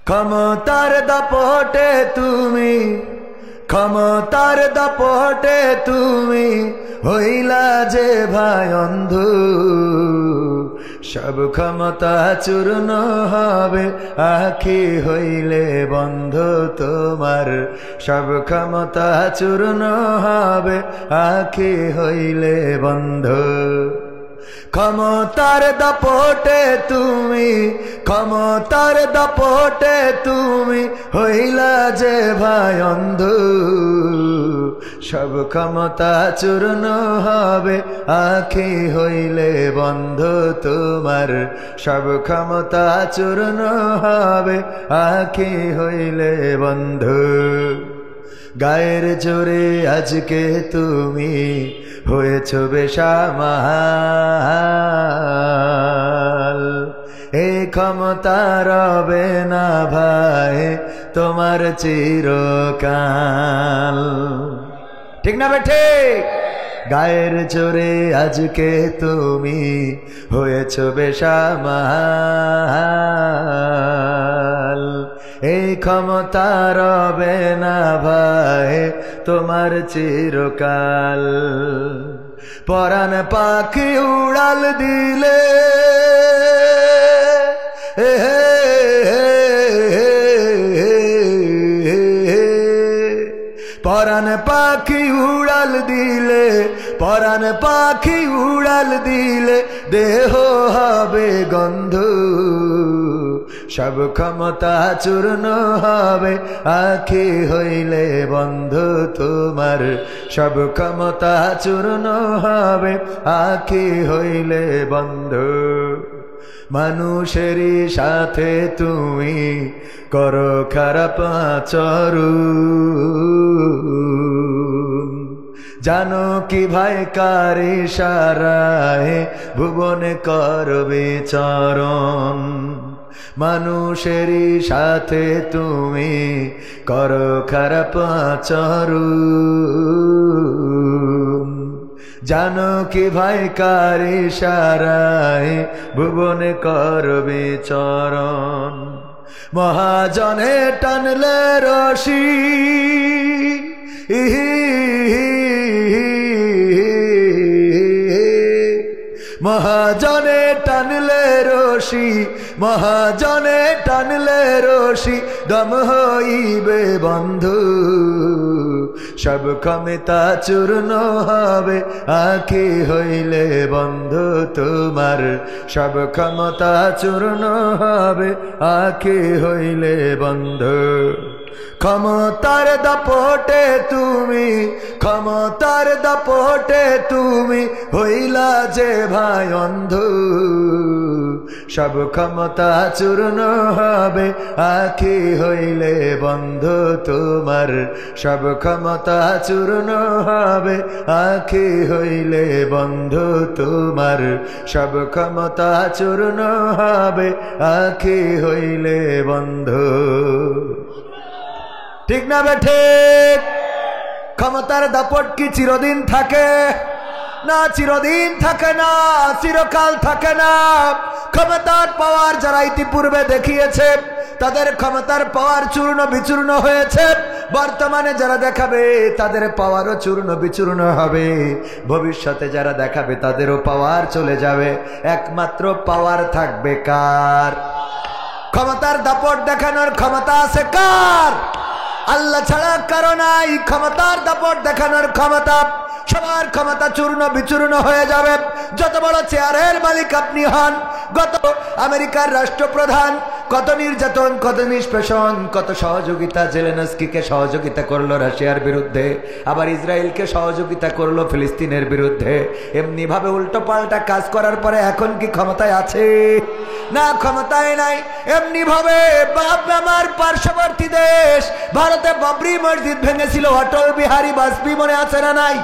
ক্ষমতার দাপটে তুমি, ক্ষমতার দাপটে তুমি হইলা যে ভাই অন্ধ, সব ক্ষমতা চূর্ণ হবে আখি হইলে বন্ধ তোমার, সব ক্ষমতা চূর্ণ হবে আখি হইলে বন্ধ। ক্ষমতার দাপটে তুমি, ক্ষমতার দাপটে তুমি হইলা যে ভাই অন্ধ, সব ক্ষমতা চূর্ণ হবে আখি হইলে বন্ধ তোমার, সব ক্ষমতা চূর্ণ হবে আখি হইলে বন্ধ। গায়ের জোরে আজকে তুমি হয়েছ বেসামাল, এই ক্ষমতা রবে না ভাই তোমার চিরকাল। ঠিক না বেঠে? গায়ের জোরে আজকে তুমি হয়েছ বেসামাল, এই ক্ষমতা রবে না ভাই তোমার চিরকাল। পরাণ পাখি উড়াল দিলে, পরাণ পাখি উড়াল দিলে, পরাণ পাখি উড়াল দিলে দেহ হবে গন্ধ, সব ক্ষমতা চূর্ণ হবে আখি হইলে বন্ধ তোমার, সব ক্ষমতা চূর্ণ হবে আখি হইলে বন্ধ। মানুষেরই সাথে তুমি করো খারাপ আচরণ, জানো কি ভাই কার ইশারায় ভুবনে করবে চরণ। মানুষেরই সাথে তুমি করো খারাপ আচরণ, জানো কি ভাই কার ইশারায় ভুবনে করবে চরণ। মহাজনে টানলে রশি, মহাজনে টানলে রশি, মহাজনে টানলে রশি দম হইবে বন্ধু, সব ক্ষমতা চূর্ণ হবে আখি হইলে বন্ধ তোমার, সব ক্ষমতা চূর্ণ হবে আখি হইলে বন্ধ। ক্ষমতার দাপটে তুমি, ক্ষমতার দাপটে তুমি হইলা যে ভাই অন্ধ, সব ক্ষমতা চূর্ণ হবে আখি হইলে বন্ধ তোমার, সব ক্ষমতা চূর্ণ হবে আখি হইলে বন্ধ তোমার, সব ক্ষমতা চূর্ণ হবে আখি হইলে বন্ধ। ঠিক না বেঠে? ক্ষমতার দাপট কি চিরদিন থাকে? না, চিরদিন থাকে না, চিরকাল থাকে না। ক্ষমতার পাওয়ার যারা ইতিপূর্বে দেখিয়েছে তাদের ক্ষমতার পাওয়ার চূর্ণ বিচূর্ণ হয়েছে, বর্তমানে যারা দেখাবে তাদের পাওয়ারও চূর্ণ বিচূর্ণ হবে, ভবিষ্যতে যারা দেখাবে তাদেরও পাওয়ার চলে যাবে। একমাত্র পাওয়ার থাকবে কার? ক্ষমতার দাপট দেখানোর ক্ষমতা আছে কার? আল্লাহ ছাড়া কারো নাই ক্ষমতার দাপট দেখানোর ক্ষমতা। সবার ক্ষমতা চূর্ণ বিচূর্ণ হয়ে যাবে। যত বড় চেয়ারের মালিক আপনি হন, গত আমেরিকার রাষ্ট্রপ্রধান কত নির্যাতন, কত নিষ্পেষণ, কত সহযোগিতা, জেলেনস্কিকে সহযোগিতা করলো রাশিয়ার বিরুদ্ধে, আবার ইসরায়েলকে সহযোগিতা করলো ফিলিস্তিনের বিরুদ্ধে। এমনি ভাবে উল্টো পাল্টা কাজ করার পরে এখন কি ক্ষমতায় আছে? না, ক্ষমতায় নাই। এমনি ভাবে আমার পার্শ্ববর্তী দেশ ভারতে বাবরি মসজিদ ভেঙেছিল অটল বিহারী বাজপেয়ী, মনে আছে না নাই?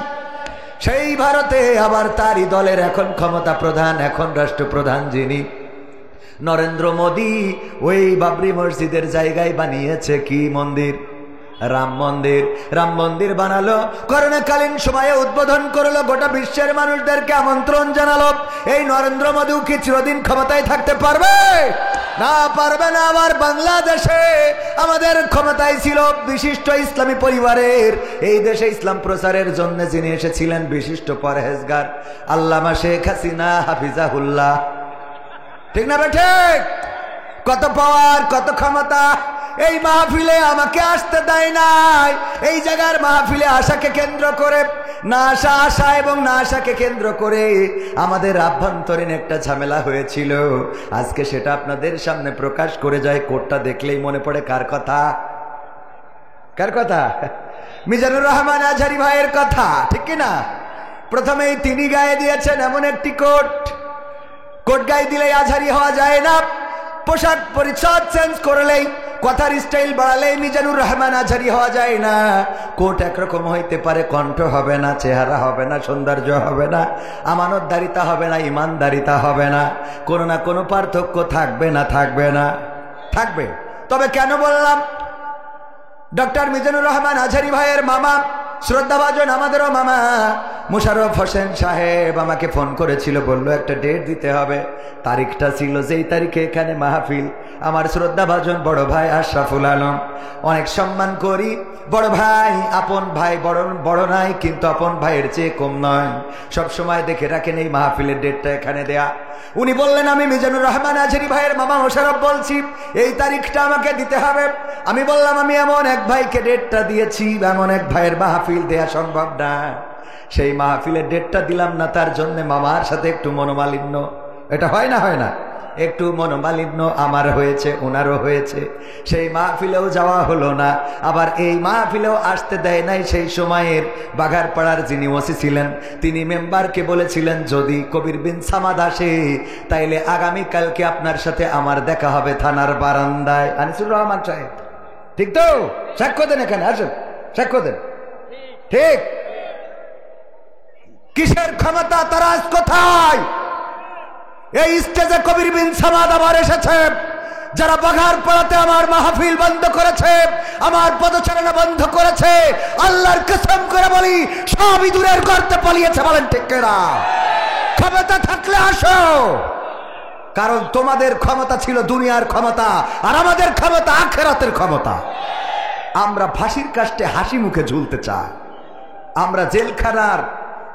সেই ভারতে আবার তারই দলের এখন ক্ষমতা প্রধান, এখন রাষ্ট্রপ্রধান যিনি নরেন্দ্র মোদী, ওই বাবরি মসজিদের জায়গায় বানিয়েছে কি মন্দির? রাম মন্দির। রাম মন্দির বানালো, করোনাকালীন সময়ে উদ্বোধন করলো, গোটা বিশ্বের মানুষদেরকে আমন্ত্রণ জানালো। এই নরেন্দ্র মোদী কি চিরদিন ক্ষমতায় থাকতে পারবে? না, পারবে না। আবার বাংলাদেশে আমাদের ক্ষমতায় ছিল বিশিষ্ট ইসলামী পরিবারের, এই দেশে ইসলাম প্রচারের জন্য যিনি এসেছিলেন বিশিষ্ট পরহেজগার আল্লামা শেখ হাসিনা হাফিজাহুল্লাহ। ঠিক না ঠিক? কত পাওয়ার, কত ক্ষমতা। এই মাহফিলে আমাকে আসতে দেয় নাই। এই জায়গার মাহফিলে আশাকে কেন্দ্র করে, না আশা এবং না আশাকে কেন্দ্র করে আমাদের আভ্যন্তরীণ একটা ঝামেলা হয়েছিল। আজকে সেটা আপনাদের সামনে প্রকাশ করে যায়। কোটটা দেখলেই মনে পড়ে কার কথা? কার কথা? মিজানুর রহমান আজহারী ভাইয়ের কথা, ঠিক কিনা? প্রথমেই তিনি গায়ে দিয়েছেন এমন একটি কোট গায়ে দিলেই আজহারী হওয়া যায় না। পোশাক পরিচ্ছদ চেঞ্জ করলেই, কথার স্টাইল বাড়ালেই মিজানুর রহমান আজহারী হওয়া যায় না। কোট একরকম হইতে পারে, কণ্ঠ হবে না, চেহারা হবে না, সৌন্দর্য হবে না, আমানতদারিতা হবে না, ইমানদারিতা হবে না, কোনো না কোনো পার্থক্য থাকবে না, থাকবে না, থাকবে। তবে কেন বললাম? ডক্টর মিজানুর রহমান আজহারী ভাইয়ের মামা, শ্রদ্ধাভাজন আমাদেরও মামা মোশাররফ হোসেন সাহেব আমাকে ফোন করেছিল, বলল একটা ডেট দিতে হবে। তারিখটা ছিল যেই তারিখে এখানে মাহফিল। আমার শ্রদ্ধাভাজন বড় ভাই আশরাফুল আলম, অনেক সম্মান করি, বড় ভাই, আপন ভাই, বড় নাই কিন্তু আপন ভাইয়ের চেয়ে কম নয়। সব সময় দেখে রাখেন এই মাহফিলের ডেটটা এখানে দেয়া। উনি বললেন আমি মিজানুর রহমান আজহারী ভাইয়ের মামা মোশাররফ বলছি, এই তারিখটা আমাকে দিতে হবে। আমি বললাম আমি এমন এক ভাইকে ডেটটা দিয়েছি, এমন এক ভাইয়ের মাহফিল দেয়া সম্ভব না। সেই মাহফিলের ডেটটা দিলাম না, তার জন্য মামার সাথে একটু মনোমালিন্য, এটা হয় না, হয় না? একটু মনোমালিন্য আমার হয়েছে, ওনারও হয়েছে। সেই মাহফিলেও যাওয়া হলো না। আবার এই মাহফিলেও আসতে দেয় নাই সেই সময়ের বাঘারপাড়ার যিনি ওসি ছিলেন, তিনি মেম্বারকে বলেছিলেন যদি কবির বিন সামাদ আসে তাইলে আগামীকালকে আপনার সাথে আমার দেখা হবে থানার বারান্দায়। আনিসুর রহমান সাহেব, ঠিক তো? সাক্ষ্য দেন, এখানে আসুন, সাক্ষ্য দেন। ঠিক? কিসের ক্ষমতা, তারাজ কোথায়? এই স্টেজে কবির বিন সামাদ আবার এসেছে। যারা বাঘারপাড়াতে আমার মাহফিল বন্ধ করেছে, আমার পদচারণা বন্ধ করেছে, আল্লাহর কসম করে বলি সবই দূরের গর্তে পালিয়েছে। বলেন ঠিক কিনা? ক্ষমতা থাকলে আসো, কারণ তোমাদের ক্ষমতা ছিল দুনিয়ার ক্ষমতা, আর আমাদের ক্ষমতা আখিরাতের ক্ষমতা। আমরা ফাঁসির কাস্টে হাসি মুখে ঝুলতে চাই। আমরা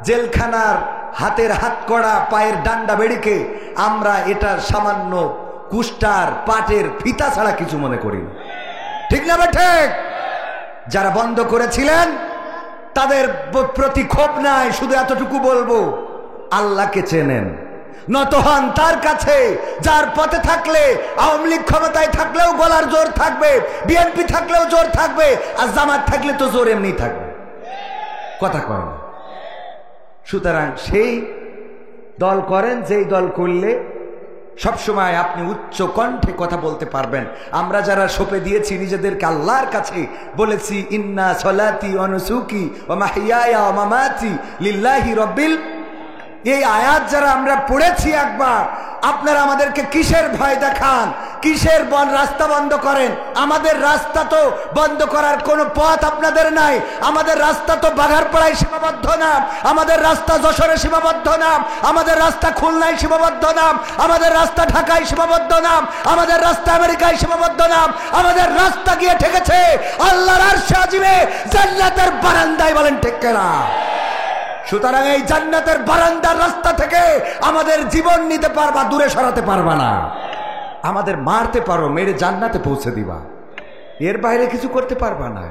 জেলখানার হাতের হাত কড়া, পায়ের ডান্ডা বেড়িকে আমরা এটার সামান্য কুষ্টার পাটের ফিতা ছাড়া কিছু মনে করি না। ঠিক না ঠিক? যারা বন্ধ করেছিলেন তাদের প্রতি ক্ষোভ নাই, শুধু এতটুকু বলবো আল্লাহকে চেনেন, নত হন তার কাছে যার পথে থাকলে আওয়ামী লীগ ক্ষমতায় থাকলেও গলার জোর থাকবে, বিএনপি থাকলেও জোর থাকবে, আর জামাত থাকলে তো জোর এমনি থাকবে। কথা কয় না। সুতরাং সেই দল করেন যেই দল করলে সবসময় আপনি উচ্চ কণ্ঠে কথা বলতে পারবেন। আমরা যারা সঁপে দিয়েছি নিজেদেরকে আল্লাহর কাছে, বলেছি ইন্না সলাতি ওয়া নুসুকি ওয়া মাহইয়ায়া ওয়া মামাতি লিল্লাহি রাব্বিল, এই আয়াত যারা আমরা পড়েছি একবার, আপনারা আমাদেরকে কিসের ভয় দেখান, কিসের রাস্তা বন্ধ করেন? আমাদের রাস্তা তো বন্ধ করার কোনো পথ আপনাদের নাই। আমাদের রাস্তা তো বাঘারপাড়ায় সীমাবদ্ধ না, আমাদের রাস্তা যশোরে সীমাবদ্ধ না, আমাদের রাস্তা খুলনায় সীমাবদ্ধ না, আমাদের রাস্তা ঢাকায় সীমাবদ্ধ না, আমাদের রাস্তা আমেরিকায় সীমাবদ্ধ না, আমাদের রাস্তা গিয়ে ঠেকেছে আল্লাহর আরশে আজিমে জান্নাতের বারান্দায়। বলেন ঠিক কিনা? সুতরাং এই জান্নাতের বারান্দার রাস্তা থেকে আমাদের জীবন নিতে পারবা, দূরে সরাতে পারবা না। আমাদের মারতে পারো, মেরে জান্নাতে পৌঁছে দিবা, এর বাইরে কিছু করতে পারবা না।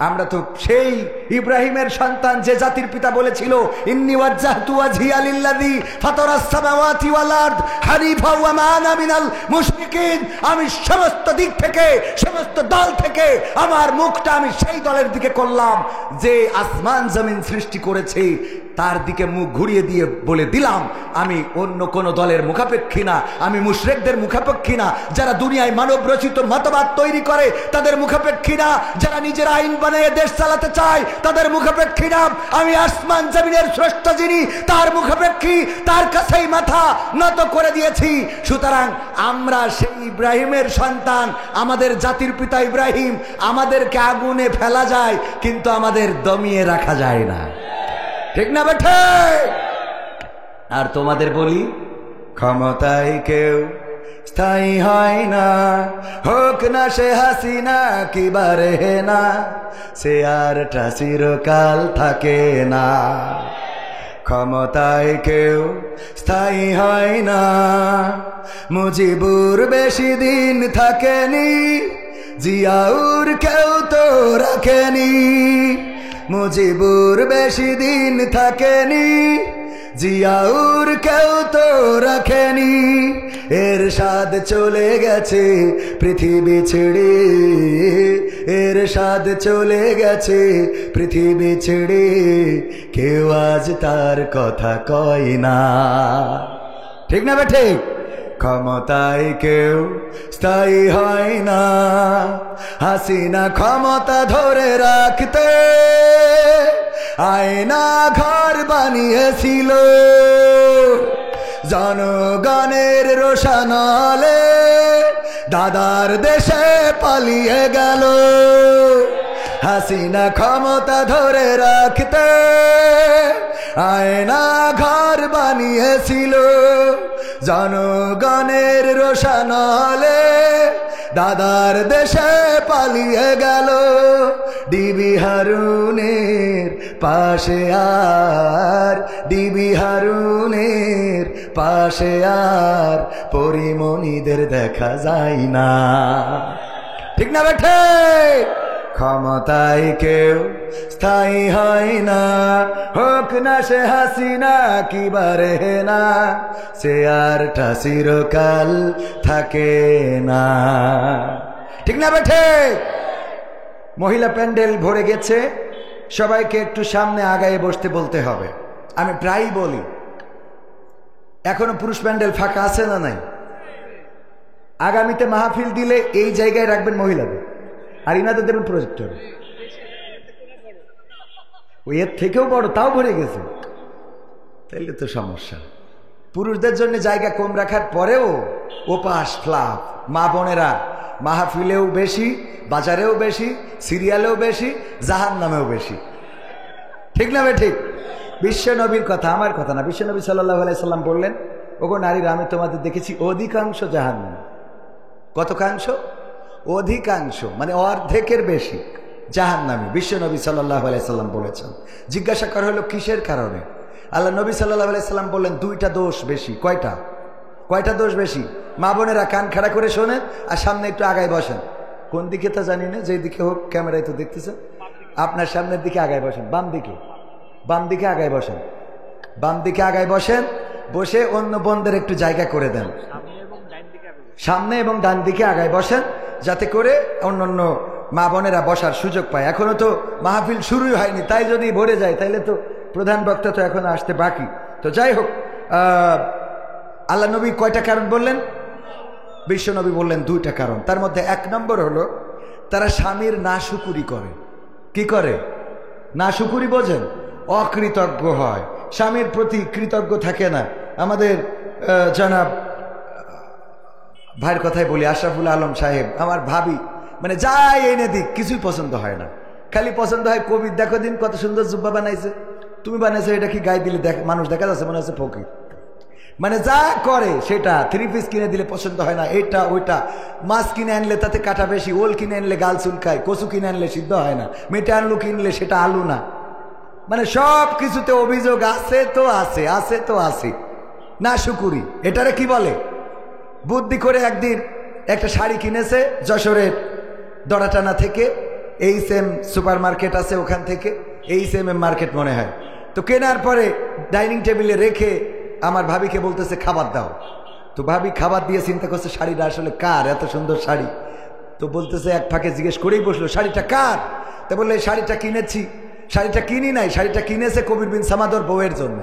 আমরা তো সেই ইব্রাহিমের সন্তান, যে জাতির পিতা বলেছিল ইন্নী ওয়াজ্জাহতু ওয়াজহিয়া লিল্লাযী ফাতারাস সামাওয়াতি ওয়াল আরদ হানিফা ওয়া মা আনা মিনাল মুশরিকিন, আমি সমস্ত দিক থেকে, সমস্ত দল থেকে আমার মুখটা আমি সেই দলের দিকে করলাম যে আসমান জমিন সৃষ্টি করেছে, তার দিকে মুখ ঘুরিয়ে দিয়ে বলে দিলাম আমি অন্য কোন দলের মুখাপেক্ষী না, আমি মুশরিকদের মুখাপেক্ষী না, যারা দুনিয়ায় মানব রচিত মতবাদ তৈরি করে তাদের মুখাপেক্ষী না, যারা নিজের আইন বানিয়ে দেশ চালাতে চায় তাদের মুখাপেক্ষী না, আমি আসমান জমিনের স্রষ্টা যিনি তার মুখাপেক্ষী, তার কাছেই মাথা নত করে দিয়েছি। সুতরাং আমরা সেই ইব্রাহিমের সন্তান, আমাদের জাতির পিতা ইব্রাহিম, আমাদেরকে আগুনে ফেলা যায় কিন্তু আমাদের দমিয়ে রাখা যায় না। ঠিক না বেঠে? আর তোমাদের বলি ক্ষমতায় কেউ স্থায়ী হয় না, হোক না সে হাসিনা কিবারে না, সে আরটা চিরকাল থাকে না। ক্ষমতায় কেউ স্থায়ী হয় না, মুজিবুর বেশি দিন থাকেনি, জিয়াউর কেউ তো রাখেনি। মুজিবুর বেশি দিন থাকেনি, জিয়াউর কেউ তো রাখেনি। এরশাদ চলে গেছে পৃথিবী ছেড়ে, এরশাদ চলে গেছে পৃথিবী ছেড়ে, কেউ আজ তার কথা কয় না। ঠিক না বেঠে? ক্ষমতায় কেউ স্থায়ী হয় না, হাসিনা ক্ষমতা ধরে রাখতে আয়না ঘর বানিয়েছিল, জনগণের রোশনালে দাদার দেশে পালিয়ে গেল। হাসিনা ক্ষমতা ধরে রাখতে আয়না ঘর বানিয়েছিল, জনগণের রোশনালে দাদার দেশে পালিয়ে গেল। ডিবি হারুনের পাশে আর, ডিবি হারুনের পাশে আর পরিমণিদের দেখা যায় না। ঠিক না বেঠে? ক্ষমতায় কেউ স্থায়ী হয় না, হোক না সে হাসিনা কিবারে না, সে আরটা চিরকাল থাকে না। ঠিক না বেঠে? মহিলা প্যান্ডেল ভরে গেছে, সবাইকে একটু সামনে আগায়ে বসতে বলতে হবে। আমি প্রায়ই বলি, এখনো পুরুষ প্যান্ডেল ফাঁকা আছে না নাই? আগামীতে মাহফিল দিলে এই জায়গায় রাখবেন মহিলাদের, আর ইনাদের দেবেন প্রজেক্টর। ওই এর থেকেও বড়, তাও ভরে গেছে, তাইলে তো সমস্যা। পুরুষদের জন্য জায়গা কম রাখার পরেও ওপাশ ফ্লাপ, মা বোনেরা মাহফিলেও বেশি, বাজারেও বেশি, সিরিয়ালেও বেশি, জাহান্নামেও বেশি। ঠিক না বে ঠিক? বিশ্ব নবীর কথা, আমার কথা না। বিশ্ব নবী সাল্লাল্লাহু আলাইহি সাল্লাম বললেন, ওগো নারীরা, আমি তোমাদের দেখেছি অধিকাংশ জাহান্নামে। কতকাংশ? অধিকাংশ, মানে অর্ধেকের বেশি জাহান্নামী। বিশ্ব নবী সাল্লাল্লাহু আলাইহি সাল্লাম বলেছেন। জিজ্ঞাসা করা হলো কিসের কারণে? আল্লাহ নবী সাল্লাল্লাহু আলাইহি সাল্লাম বললেন, দুইটা দোষ বেশি। কয়টা? কয়টা দোষ বেশি? মা বোনেরা কান খাড়া করে শোনেন আর সামনে একটু আগায় বসেন। কোন দিকে তা জানি না, যেই দিকে হোক, ক্যামেরায় তো দেখতেছেন। আপনার সামনের দিকে আগায় বসেন, বাম দিকে, বাম দিকে আগায় বসেন, বাম দিকে আগায় বসেন। বসে অন্য বোনদের একটু জায়গা করে দেন, সামনে এবং ডান দিকে আগায় বসেন, যাতে করে অন্য মা বোনেরা বসার সুযোগ পায়। এখনো তো মাহফিল শুরুই হয়নি, তাই যদি ভরে যায় তাইলে তো প্রধান বক্তা তো এখনো আসতে বাকি। তো যাই হোক, আল্লাহ নবী কয়টা কারণ বললেন? বিশ্ব নবী বললেন দুইটা কারণ। তার মধ্যে এক নম্বর হলো, তারা স্বামীর নাশুকুরি করে। কি করে? নাশুকুরি বোঝেন? অকৃতজ্ঞ হয়, স্বামীর প্রতি কৃতজ্ঞ থাকে না। আমাদের জনাব ভাইয়ের কথাই বলি, আশরাফুল আলম সাহেব, আমার ভাবি, মানে যাই এনে দিক কিছুই পছন্দ হয় না, খালি পছন্দ হয় কবির। দেখো দিন কত সুন্দর জুব্বা বানাইছে, তুমি বানাইছো, এটা কি গায়ে দিলে মানুষ দেখা যাচ্ছে মনে হচ্ছে ফকির। মানে যা করে সেটা, থ্রি পিস কিনে দিলে পছন্দ হয় না, এটা ওইটা। মাছ কিনে আনলে তাতে কাটা বেশি, ওল কিনে আনলে গাল চুলকায়, কচু কিনে আনলে সিদ্ধ হয় না, মেটে আলু কিনলে সেটা আলু না। মানে সব কিছুতে অভিযোগ আছে তো আছে, আছে তো আছে। না শুকুরি, এটারে কি বলে? বুদ্ধি করে একদিন একটা শাড়ি কিনেছে যশোরের দড়াটানা থেকে, এইচএম সুপার মার্কেট আছে ওখান থেকে, এইচএম মার্কেট মনে হয়। তো কেনার পরে ডাইনিং টেবিলে রেখে আমার ভাবিকে বলতেছে খাবার দাও। তো ভাবি খাবার দিয়ে চিন্তা করছে শাড়িটা আসলে কার, এত সুন্দর শাড়ি। তো বলতেছে, এক ফাঁকে জিজ্ঞেস করেই বসলো, শাড়িটা কার? তা বললে, শাড়িটা কিনেছি। শাড়িটা কিনি নাই, শাড়িটা কিনেছে কবির বিন সামাদর বউয়ের জন্য।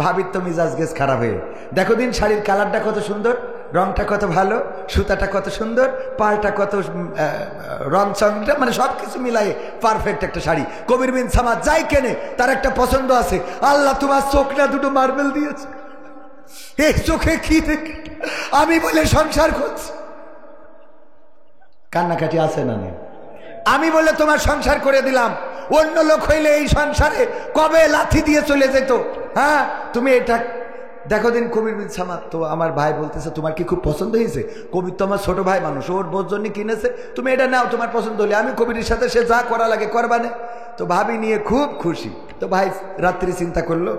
ভাবির তো মিজাজ গেস খারাপ হয়ে, দেখো দিন শাড়ির কালারটা কত সুন্দর, রংটা কত ভালো, সুতাটা কত সুন্দর, পাড়টা কত রং চংটা, মানে সব কিছু মিলাই পারফেক্ট একটা শাড়ি। কবির বিন সামাদ যাই কেনে তার একটা পছন্দ আছে। আল্লাহ তোমার চোখ না দুটো মার্বেল দিয়েছে, এই চোখে কি দেখে আমি বলে সংসার করছি। কান্নাকাটি আছে না নেই? আমি বলে তোমার সংসার করে দিলাম, অন্য লোক হইলে এই সংসারে কবে লাথি দিয়ে চলে যেত। হ্যাঁ, তুমি এটা দেখো দিন কবির বিন সামাদ, তো আমার ভাই বলতেছে তোমার কি খুব পছন্দ হয়েছে? কবির তো আমার ছোট ভাই মানুষ, ওর বোর জন্য কিনেছে, তুমি এটা নাও, তোমার পছন্দ হলে আমি কবিরের সাথে সে যা করা লাগে করবানে। তো ভাবি নিয়ে খুব খুশি। তো ভাই রাত্রি চিন্তা করলো,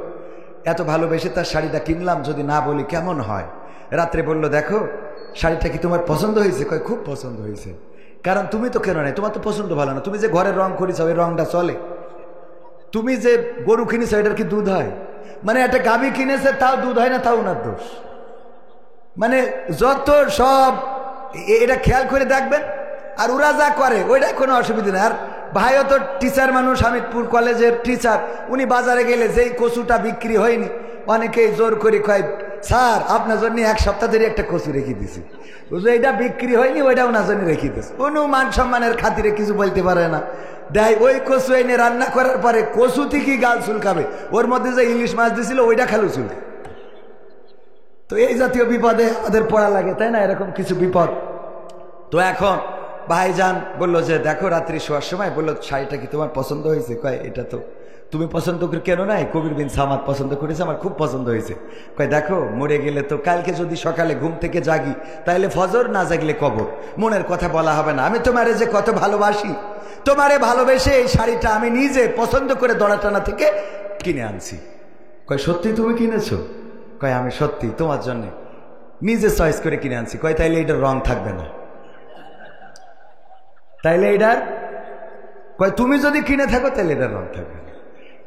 এত ভালোবেসে তার শাড়িটা কিনলাম, যদি না বলি কেমন হয়। রাত্রে বলল, দেখো শাড়িটা কি তোমার পছন্দ হয়েছে? কয় খুব পছন্দ হয়েছে। কারণ তুমি তো কেন নাই, তোমার তো পছন্দ ভালো না, তুমি যে ঘরের রং করেছ ওই রংটা চলে। তুমি যে গরু কিনেছ এটার কি দুধ হয়? মানে একটা গাভী কিনেছে তাও দুধ হয় না, তাও ওনার দোষ। মানে যত সব এটা খেয়াল করে দেখবেন। আর ওরা যা করে ওইটা কোনো অসুবিধা নেই। আর ভাইও তো টিচার মানুষ, হামিদপুর কলেজের টিচার, উনি বাজারে গেলে যেই কচুটা বিক্রি হয়নি অনেকেই জোর করে কয়, স্যার আপনার জন্য 1 সপ্তাহ ধরে একটা কচু রেখে দিছি, এইটা বিক্রি হয়নি, ওইটা ওনার জন্য রেখে দিস। কোনো মান সম্মানের খাতিরে কিছু বলতে পারে না, দেয় ওই কচু এনে রান্না করার পরে কচু থেকেই গাল চুলকাবে, ওর মধ্যে যে ইলিশ মাছ দিছিল ওইটা খালু চুলকে। তো এই জাতীয় বিপদে আমাদের পড়া লাগে, তাই না? এরকম কিছু বিপদ। তো এখন ভাইজান বললো যে দেখো রাত্রি শোয়ার সময় বললো, শাড়িটা কি তোমার পছন্দ হয়েছে? কয় এটা তো তুমি পছন্দ করে কেন নাই, কবির বিন সামাদ পছন্দ করেছে, আমার খুব পছন্দ হয়েছে। কয় দেখো মরে গেলে তো কালকে যদি সকালে ঘুম থেকে জাগি তাহলে ফজর, না জাগলে কবর, মনের কথা বলা হবে না। আমি তোমারে যে কত ভালোবাসি, তোমারে ভালোবেসে এই শাড়িটা আমি নিজে পছন্দ করে দড়াটানা থেকে কিনে আনছি। কয় সত্যি তুমি কিনেছো? কয় আমি সত্যি তোমার জন্য নিজে চয়েস করে কিনে আনছি। কয় তাইলে এটার রং থাকবে না? তাইলে এটার, কয় তুমি যদি কিনে থাকো তাহলে এটার রং থাকবে না।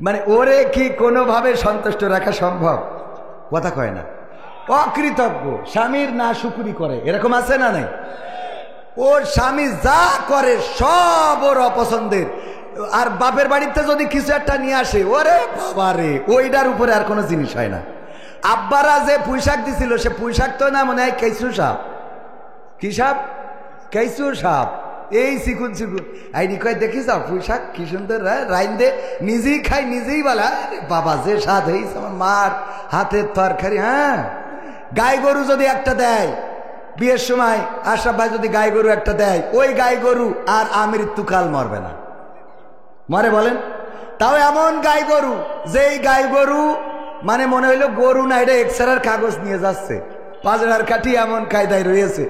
মানে ওরে কি কোনোভাবে সন্তুষ্ট রাখা সম্ভব? কথা কয় না। অকৃতজ্ঞ স্বামীর না শুকুরি করে, এরকম আছে না নাই? ওর স্বামী যা করে সব ওর অপছন্দের। আর বাপের বাড়িতে যদি কিছু একটা নিয়ে আসে, ওরে বাবারে, ওইটার উপরে আর কোনো জিনিস হয় না। আব্বারা যে পুঁইশাক দিছিল, সে পুঁইশাক তো না মনে হয় কেঁচু সাপ। কি সাপ? কেঁচু সাপ। এই চিকুন চিকুন আইডি কয় দেখি যাও পুঁইশাক কি সুন্দর রাইন দে, নিজেই খাই নিজেই বলা, বাবা যে স্বাদ হয়েছে আমার মার হাতের তরকারি। হ্যাঁ, গাই গরু যদি একটা দেয় বিয়ের সময়, আশরাফ ভাই যদি গাই গরু একটা দেয়, ওই গাই গরু আর আমৃত্যুকাল মরবে না। মরে বলেন? তাও এমন গাই গরু, যেই গাই গরু মানে মনে হইলো গরু না, এটা এক্সরার কাগজ নিয়ে যাচ্ছে, পাজরার কাঠি এমন কায়দায় রয়েছে।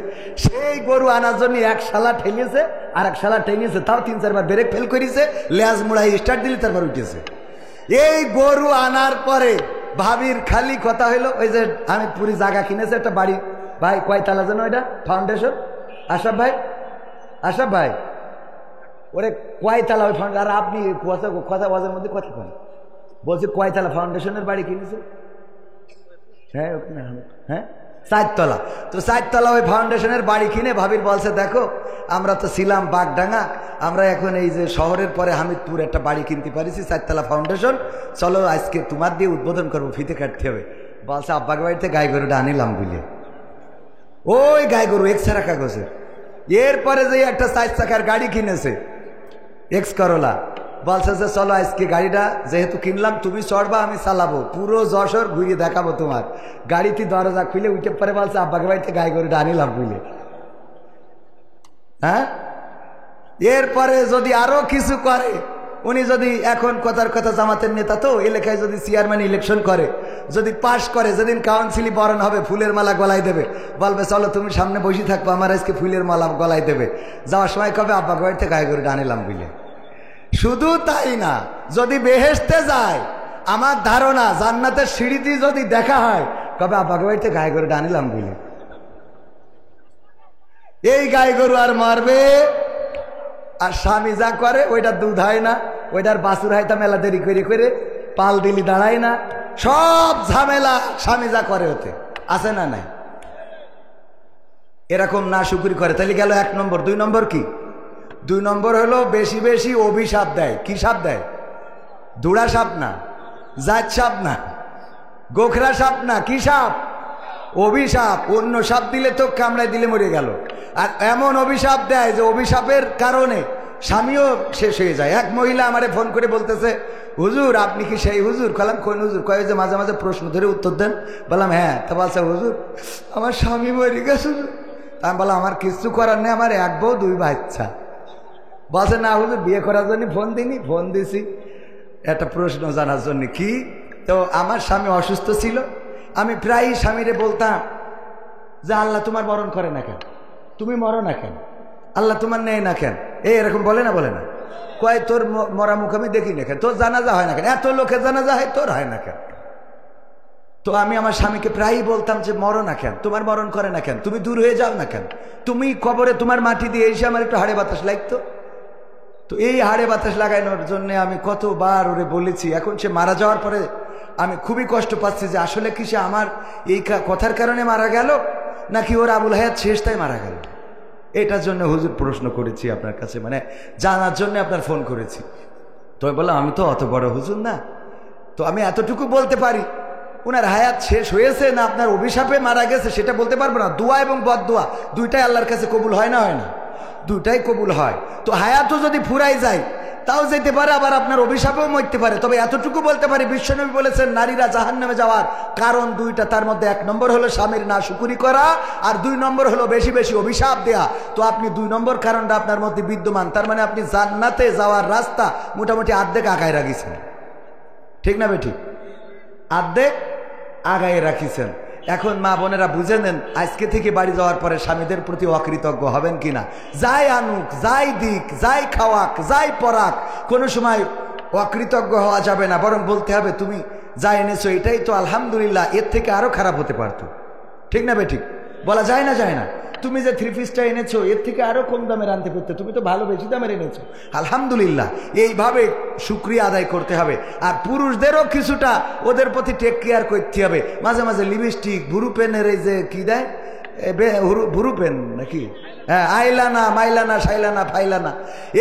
সেই গরু আনার জন্য 1 শালা ঠেলিয়েছে, আর 1 শালা ঠেলিয়েছে, তাও 3-4 বার ব্রেক ফেল করেছে, লেজ মুড়াই স্টার্ট দিলে তারপর উঠেছে। এই গরু আনার পরে ভাবির খালি কথা হইলো, ওই যে আমি পুরী জায়গা কিনেছে একটা বাড়ি, ভাই কয়তলা যেন ওইটা ফাউন্ডেশন? আশরাফ ভাই, আশরাফ ভাই ওরে কয়তলা ওই ফাউন্ডেশন? আর আপনি কথা বাজার মধ্যে কথা কন, বলছি কয়তলা ফাউন্ডেশনের বাড়ি কিনেছে? হ্যাঁ ওখানে, হ্যাঁ 4 তলা। তো 4 তলা ওই ফাউন্ডেশনের বাড়ি কিনে ভাবির বলছে, দেখো আমরা তো ছিলাম বাগডাঙ্গা, আমরা এখন এই যে শহরের পরে হামিদপুর একটা বাড়ি কিনতে পারিছি, 4 তলা ফাউন্ডেশন, চলো আজকে তোমার দিয়ে উদ্বোধন করবো, ফিতে কাটতে হবে। বলছে আব্বাকে বাড়িতে গাই গরুটা আনিলাম বুঝলে, ওই গাই গরু এক্সরা কাগজের। এরপরে যে একটা 4 চাকার গাড়ি কিনেছে, এক্স করোলা, বলছে যে চলো আজকে গাড়িটা যেহেতু কিনলাম তুমি চড়বা, আমি চালাবো, পুরো যশোর ঘুরিয়ে দেখাবো তোমার। গাড়িতে দরজা খুলে উঠে পরে বলছে আব্বাকে বাড়িতে গাই গরুটা আনিলাম বুঝলে। হ্যাঁ, এরপরে যদি আরো কিছু করে, উনি যদি এখন কথার কথা জামাতের নেতা, তো এলাকায় যদি চেয়ারম্যান ইলেকশন করে, যদি পাশ করে, যেদিন কাউন্সিলই বরণ হবে ফুলের মালা গলায় দেবে, বলবে চলো তুমি সামনে বসে থাকবো, আমার আজকে ফুলের মালা গলায় দেবে। যাওয়ার সময় কবে আব্বাকে বাড়িতে গাই গরুটা আনিলাম বুঝলে। শুধু তাই না, যদি বেহেশতে যায়, আমার ধারণা জান্নাতের সিঁড়িতে যদি দেখা হয়, কবে আব্বাকে বাড়িতে গাই গরুটা আনিলাম বুঝলে। এই গাই গরু আর মারবে, আর স্বামী যা করে ওইটা দুধ হয় না, ওইটার বাছুর হয়তো মেলা দেরি করে করে পাল দিলি দাঁড়ায় না, সব ঝামেলা স্বামী যা করে ওতে, আছে না নাই? এরকম না শুকুরি করে, তাহলে গেল 1 নম্বর। 2 নম্বর কি? 2 নম্বর হলো বেশি বেশি অভিশাপ দেয়। কি সাপ দেয়? দুড়া সাপ না, জাত সাপ না, গোখরা সাপ না, কি সাপ? অভিশাপ। অন্য সাপ দিলে তো কামড়ায় দিলে মরে গেল, আর এমন অভিশাপ দেয় যে অভিশাপের কারণে স্বামীও শেষ হয়ে যায়। এক মহিলা আমারে ফোন করে বলতেছে, হুজুর আপনি কি সেই হুজুর? কলাম কোন হুজুর? কয়ে যে মাঝে মাঝে প্রশ্ন ধরে উত্তর দেন। বললাম হ্যাঁ। তা বলছে হুজুর আমার স্বামী মরে গেছে। আমি বললাম আমার কিছু করার নেই, আমার 1 বউ 2 বাচ্চা। বলছে না হুজুর বিয়ে করার জন্য ফোন দিনি, ফোন দিছি একটা প্রশ্ন জানার জন্য। কি? তো আমার স্বামী অসুস্থ ছিল, আমি প্রায়ই স্বামীরে বলতাম যে আল্লাহ তোমার মরণ করে না কেন, তুমি মরো না কেন, আল্লাহ তোমার নেয় না কেন, এরকম বলে না বলে না? কয় তোর মরা মুখ আমি দেখি না কেন, তোর জানাজা হয় না কেন, এত লোকের জানাজা হয় তোর হয় না কেন? তো আমি আমার স্বামীকে প্রায়ই বলতাম যে মরো না কেন, তোমার মরণ করে না কেন, তুমি দূর হয়ে যাও না কেন, তুমি কবরে তোমার মাটি দিয়ে এসে আমার একটু হাড়ে বাতাস লাগতো। তো এই হাড়ে বাতাস লাগানোর জন্য আমি কতবার ওরে বলেছি। এখন সে মারা যাওয়ার পরে আমি খুবই কষ্ট পাচ্ছি যে আসলে কি সে আমার এই কথার কারণে মারা গেল, নাকি ওর আবুল হায়াত শেষটাই মারা গেল। এটার জন্য হুজুর প্রশ্ন করেছি আপনার কাছে, মানে জানার জন্য আপনার ফোন করেছি। তো বললাম আমি তো অত বড় হুজুর না, তো আমি এতটুকু বলতে পারি ওনার হায়াত শেষ হয়েছে না আপনার অভিশাপে মারা গেছে সেটা বলতে পারবো না। দোয়া এবং বদদোয়া দুইটাই আল্লাহর কাছে কবুল হয় না, হয় না? দুইটাই কবুল হয়। তো হায়াতও যদি ফুরাই যায় তাও যেতে পারে, আবার আপনার অভিশাপেও মরতে পারে। তবে এতটুকু বলতে পারি, বিশ্বনবী বলেছেন নারীরা জাহান্নামে যাওয়ার কারণ দুইটা, তার মধ্যে 1 নম্বর হলো স্বামীর নাশুকুরি করা, আর 2 নম্বর হলো বেশি বেশি অভিশাপ দেয়া। তো আপনি 2 নম্বর কারণটা আপনার মধ্যে বিদ্যমান, তার মানে আপনি জান্নাতে যাওয়ার রাস্তা মোটামুটি অর্ধেক আগায় রাখিছেন, ঠিক না বেঠিক? অর্ধেক আগায় রাখিছেন। এখন মা বোনেরা বুঝে নেন, আজকে থেকে বাড়ি যাওয়ার পরে স্বামীদের প্রতি অকৃতজ্ঞ হবেন কিনা। যাই আনুক, যাই দিক, যাই খাওয়াক, যাই পরাক, কোনো সময় অকৃতজ্ঞ হওয়া যাবে না, বরং বলতে হবে তুমি যা এনেছো এটাই তো আলহামদুলিল্লাহ, এর থেকে আরো খারাপ হতে পারতো, ঠিক না বেঠিক? বলা যায় না, যায় না? তুমি যে 3 পিসটা এনেছো এর থেকে আরো কম দামের আনতে পারতে, তুমি তো ভালো বেশি দামের এনেছো, আলহামদুলিল্লাহ। এইভাবে শুকরিয়া আদায় করতে হবে। আর পুরুষদেরও কিছুটা ওদের প্রতি টেক কেয়ার করতে হবে। মাঝে মাঝে লিপস্টিক, ভুরু পেনের এই যে কি দেয়, ভুরু পেন নাকি, হ্যাঁ, আইলানা, মাইলানা, শাইলানা, ফাইলানা,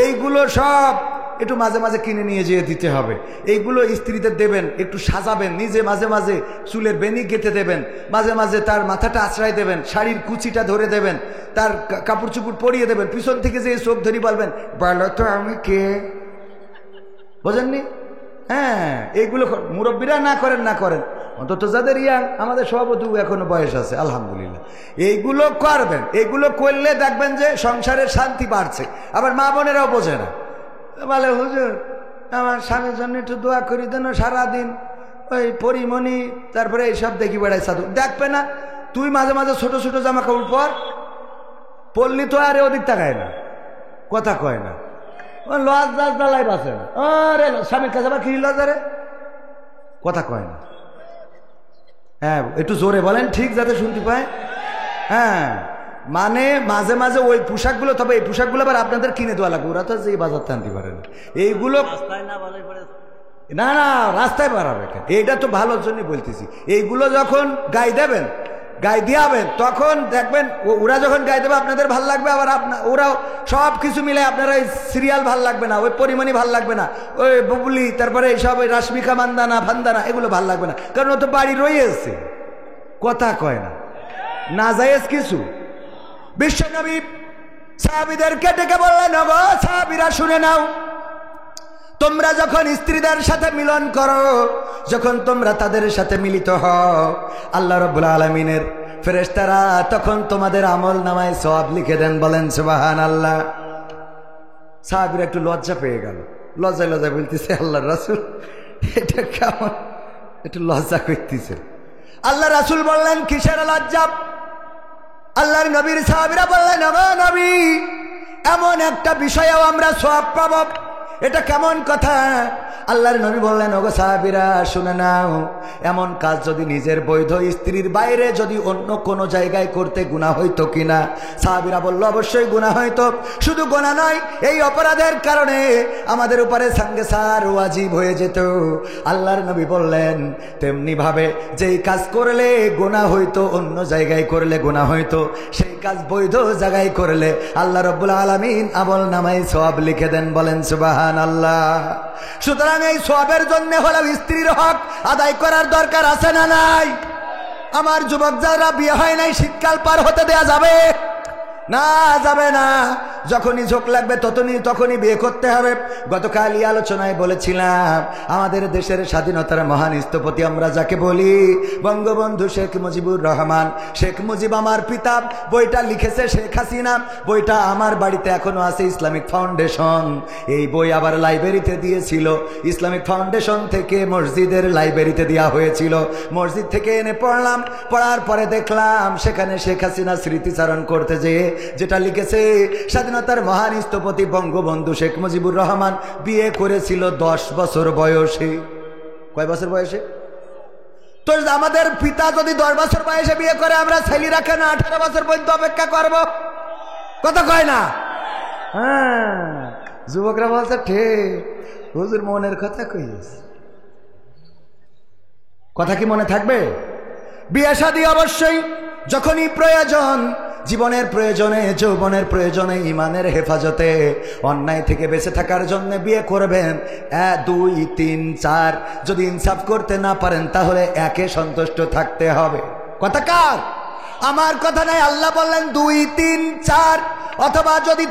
এইগুলো সব একটু মাঝে মাঝে কিনে নিয়ে যেয়ে দিতে হবে। এইগুলো স্ত্রীদের দেবেন, একটু সাজাবেন, নিজে মাঝে মাঝে চুলের বেনি গেঁথে দেবেন, মাঝে মাঝে তার মাথাটা আশ্রয় দেবেন, শাড়ির কুচিটা ধরে দেবেন, তার কাপড় চুপড় পরিয়ে দেবেন, পিছন থেকে যে চোখ ধরি বলবেন বলো তো আমি কে, বোঝেননি? হ্যাঁ, এইগুলো মুরব্বীরা না করেন, না করেন, অন্তত যাদের ইয়াং, আমাদের সভাপতি এখনো বয়স আছে আলহামদুলিল্লাহ, এইগুলো করবেন। এইগুলো করলে দেখবেন যে সংসারের শান্তি বাড়ছে। আবার মা বোনেরাও বোঝে না, বলে হুজুর আমার স্বামীর জন্য একটু দোয়া করি দেন, সারাদিন ওই পরিমণি তারপরে এইসব দেখি বেড়াই সাধু। দেখবে না তুই মাঝে মাঝে ছোট ছোট জামা কাপড় পরলি তো আরে ওদিক তাকায় না, কথা কয় না, লজ দাস দালাই বাসে না, আরে স্বামীর কাছে আবার কি লজারে, কথা কয় না। হ্যাঁ, একটু জোরে বলেন ঠিক, যাতে শুনতে পায়। হ্যাঁ, মানে মাঝে মাঝে ওই পোশাকগুলো, তবে এই পোশাকগুলো আবার আপনাদের কিনে দেওয়া লাগবে, ওরা তো যে বাজার টানতে পারে না। এইগুলো না না রাস্তায় বাড়াবে কেন, এইটা তো ভালোর জন্য বলতেছি। এইগুলো যখন গায়ে দেবেন, গায়ে দিয়াবেন, তখন দেখবেন ওরা যখন গায়ে দেবে আপনাদের ভাল লাগবে, আবার ওরাও সব কিছু মিলে আপনারা ওই সিরিয়াল ভাল লাগবে না, ওই পরিমণি ভাল লাগবে না, ওই বুবলি, তারপরে এইসব ওই রাশমিকা মান্দানা ফান্দানা, এগুলো ভাল লাগবে না, কারণ ও তো বাড়ি রয়েছে, কথা কয় না, না জায়েজ কিছু। বিশ্বনবী সাহাবীদেরকে ডেকে বললেন, ওগো সাহাবীরা শুনে নাও, তোমরা যখন স্ত্রীদের সাথে মিলন করো, যখন তোমরা তাদের সাথে মিলিত হও, আল্লাহ রাব্বুল আলামিনের ফেরেশতারা তখন তোমাদের আমল নামায় সওয়াব লিখে দেন। বলেন সুবহানাল্লাহ। সাহাবীরা একটু লজ্জা পেয়ে গেল, লজ্জায় লজ্জায় বলতেছে আল্লাহর রাসূল এটা কেমন, একটু লজ্জা করতেছে। আল্লাহ রাসূল বললেন কিসের লজ্জা? আল্লাহর নবীর সাহাবীরা বললেন, ওগো নবী এমন একটা বিষয়েও আমরা সওয়াব পাবো, এটা কেমন কথা? আল্লাহর নবী বললেন, ওগো সাহাবীরা শুনে নাও, এমন কাজ যদি নিজের বৈধ স্ত্রীর বাইরে যদি অন্য কোনো জায়গায় করতে গুনাহ হইতো কিনা? সাহাবীরা বলল, অবশ্যই গুনাহ হইতো। শুধু গুনাহ নয়, এই অপরাধের কারণে আমাদের উপরে সাঙ্গেসার ওয়াজিব হয়ে যেত। আল্লাহর নবী বললেন, তেমনি ভাবে যেই কাজ করলে গুনাহ হইতো, অন্য জায়গায় করলে গুনাহ হইতো, সেই কাজ বৈধ জায়গায় করলে আল্লাহ রাব্বুল আলামিন আমল নামায় সওয়াব লিখে দেন। বলেন সুবহানাল্লাহ। সুতরাং এই সওয়াবের জন্য হলো স্ত্রীর হক আদায় করার দরকার আছে না নাই? আমার যুবক যারা বিয়ে হয় নাই, শীতকাল পার হতে দেয়া যাবে না? যাবে না। যখনই ঝোঁক লাগবে তখনই বিয়ে করতে হবে। গতকালই আলোচনায় বলেছিলাম আমাদের দেশের স্বাধীনতার মহান স্থপতি আমরা যাকে বলি বঙ্গবন্ধু শেখ মুজিবুর রহমান। শেখ মুজিব আমার পিতা, বইটা লিখেছে শেখ হাসিনা, বইটা আমার বাড়িতে এখনো আছে, ইসলামিক ফাউন্ডেশন। এই বই আবার লাইব্রেরিতে দিয়েছিল, ইসলামিক ফাউন্ডেশন থেকে মসজিদের লাইব্রেরিতে দেওয়া হয়েছিল, মসজিদ থেকে এনে পড়লাম। পড়ার পরে দেখলাম সেখানে শেখ হাসিনা স্মৃতিচারণ করতে যেটা লিখেছে স্বাধীনতার মহান স্থপতি বঙ্গবন্ধু শেখ মুজিবুর রহমান বিয়ে করেছিল 10 বছর বয়সে। কয় বছর বয়সে? তো আমাদের পিতা যদি 10 বছর বয়সে বিয়ে করে, আমরা ছেলেরা কেন 18 বছর পর্যন্ত অপেক্ষা করব? কথা কয় না? হ্যাঁ, যুবকরা বলছে ঠিক, হুজুর মনের কথা কইস। কথা কি মনে থাকবে? বিয়ে শাদী অবশ্যই যখনই প্রয়োজন, জীবনের প্রয়োজনে, যৌবনের প্রয়োজনে, ইমানের হেফাজতে, অন্যায় থেকে বেঁচে থাকার জন্য বিয়ে করবেন। 1 2 3 4, যদি ইনসাফ করতে না পারেন তাহলে একে সন্তুষ্ট থাকতে হবে। কথা কার? আমার কথা নাই, আল্লাহ বললেন 2 3 4। অথবা যদি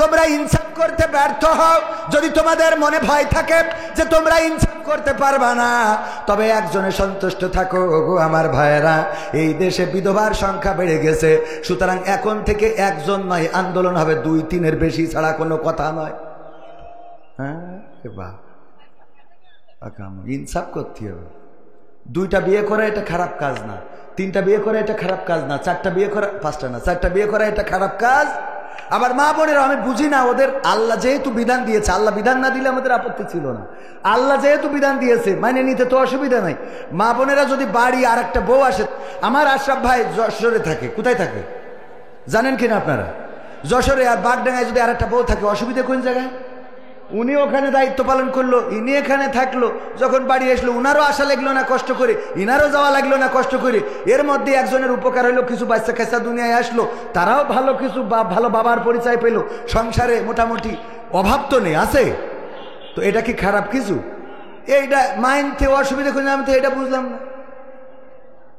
তোমরা ইনসাফ করতে ব্যর্থ হও, যদি তোমাদের মনে ভয় থাকে যে তোমরা ইনসাফ করতে পারবা না, তবে একজনে সন্তুষ্ট থাকো। আমার ভাইয়েরা, এই দেশে বিধবার সংখ্যা বেড়ে গেছে, সুতরাং এখন থেকে একজন নয়, আন্দোলন হবে 2 3-এর বেশি ছাড়া কোনো কথা নয়। হ্যাঁ, ইনসাফ করতে হবে। 2টা বিয়ে করা এটা খারাপ কাজ না, 3টা বিয়ে করা এটা খারাপ কাজ না, 4টা বিয়ে করা, 5টা না, 4টা বিয়ে করা এটা খারাপ কাজ। আবার মা বোনেরা, আমি বুঝি না ওদের, আল্লাহ যেহেতু বিধান দিয়েছে, আল্লাহ বিধান না দিলে আমাদের আপত্তি ছিল না, আল্লাহ যেহেতু বিধান দিয়েছে মানে নিতে তো অসুবিধা নাই। মা বোনেরা যদি বাড়ি আর একটা বউ আসে, আমার আশরাফ ভাই যশোরে থাকে, কোথায় থাকে জানেন কিনা আপনারা? যশোরে। আর বাগডাঙ্গায় যদি আর একটা বউ থাকে, অসুবিধা কোন জায়গায়? উনি ওখানে দায়িত্ব পালন করলো, ইনি এখানে থাকলো, যখন বাড়ি আসলো উনারও আসা লাগলো না কষ্ট করে, ইনারও যাওয়া লাগলো না কষ্ট করে। এর মধ্যে একজনের উপকার হলো, কিছু বাচ্চা কাচ্চা দুনিয়ায় আসলো, তারাও ভালো কিছু ভালো বাবার পরিচয় পেল, সংসারে মোটামুটি অভাব তো নেই, আছে তো। এটা কি খারাপ কিছু? এইটা মাইনতে অসুবিধা করে, আমি তো এটা বুঝলাম না।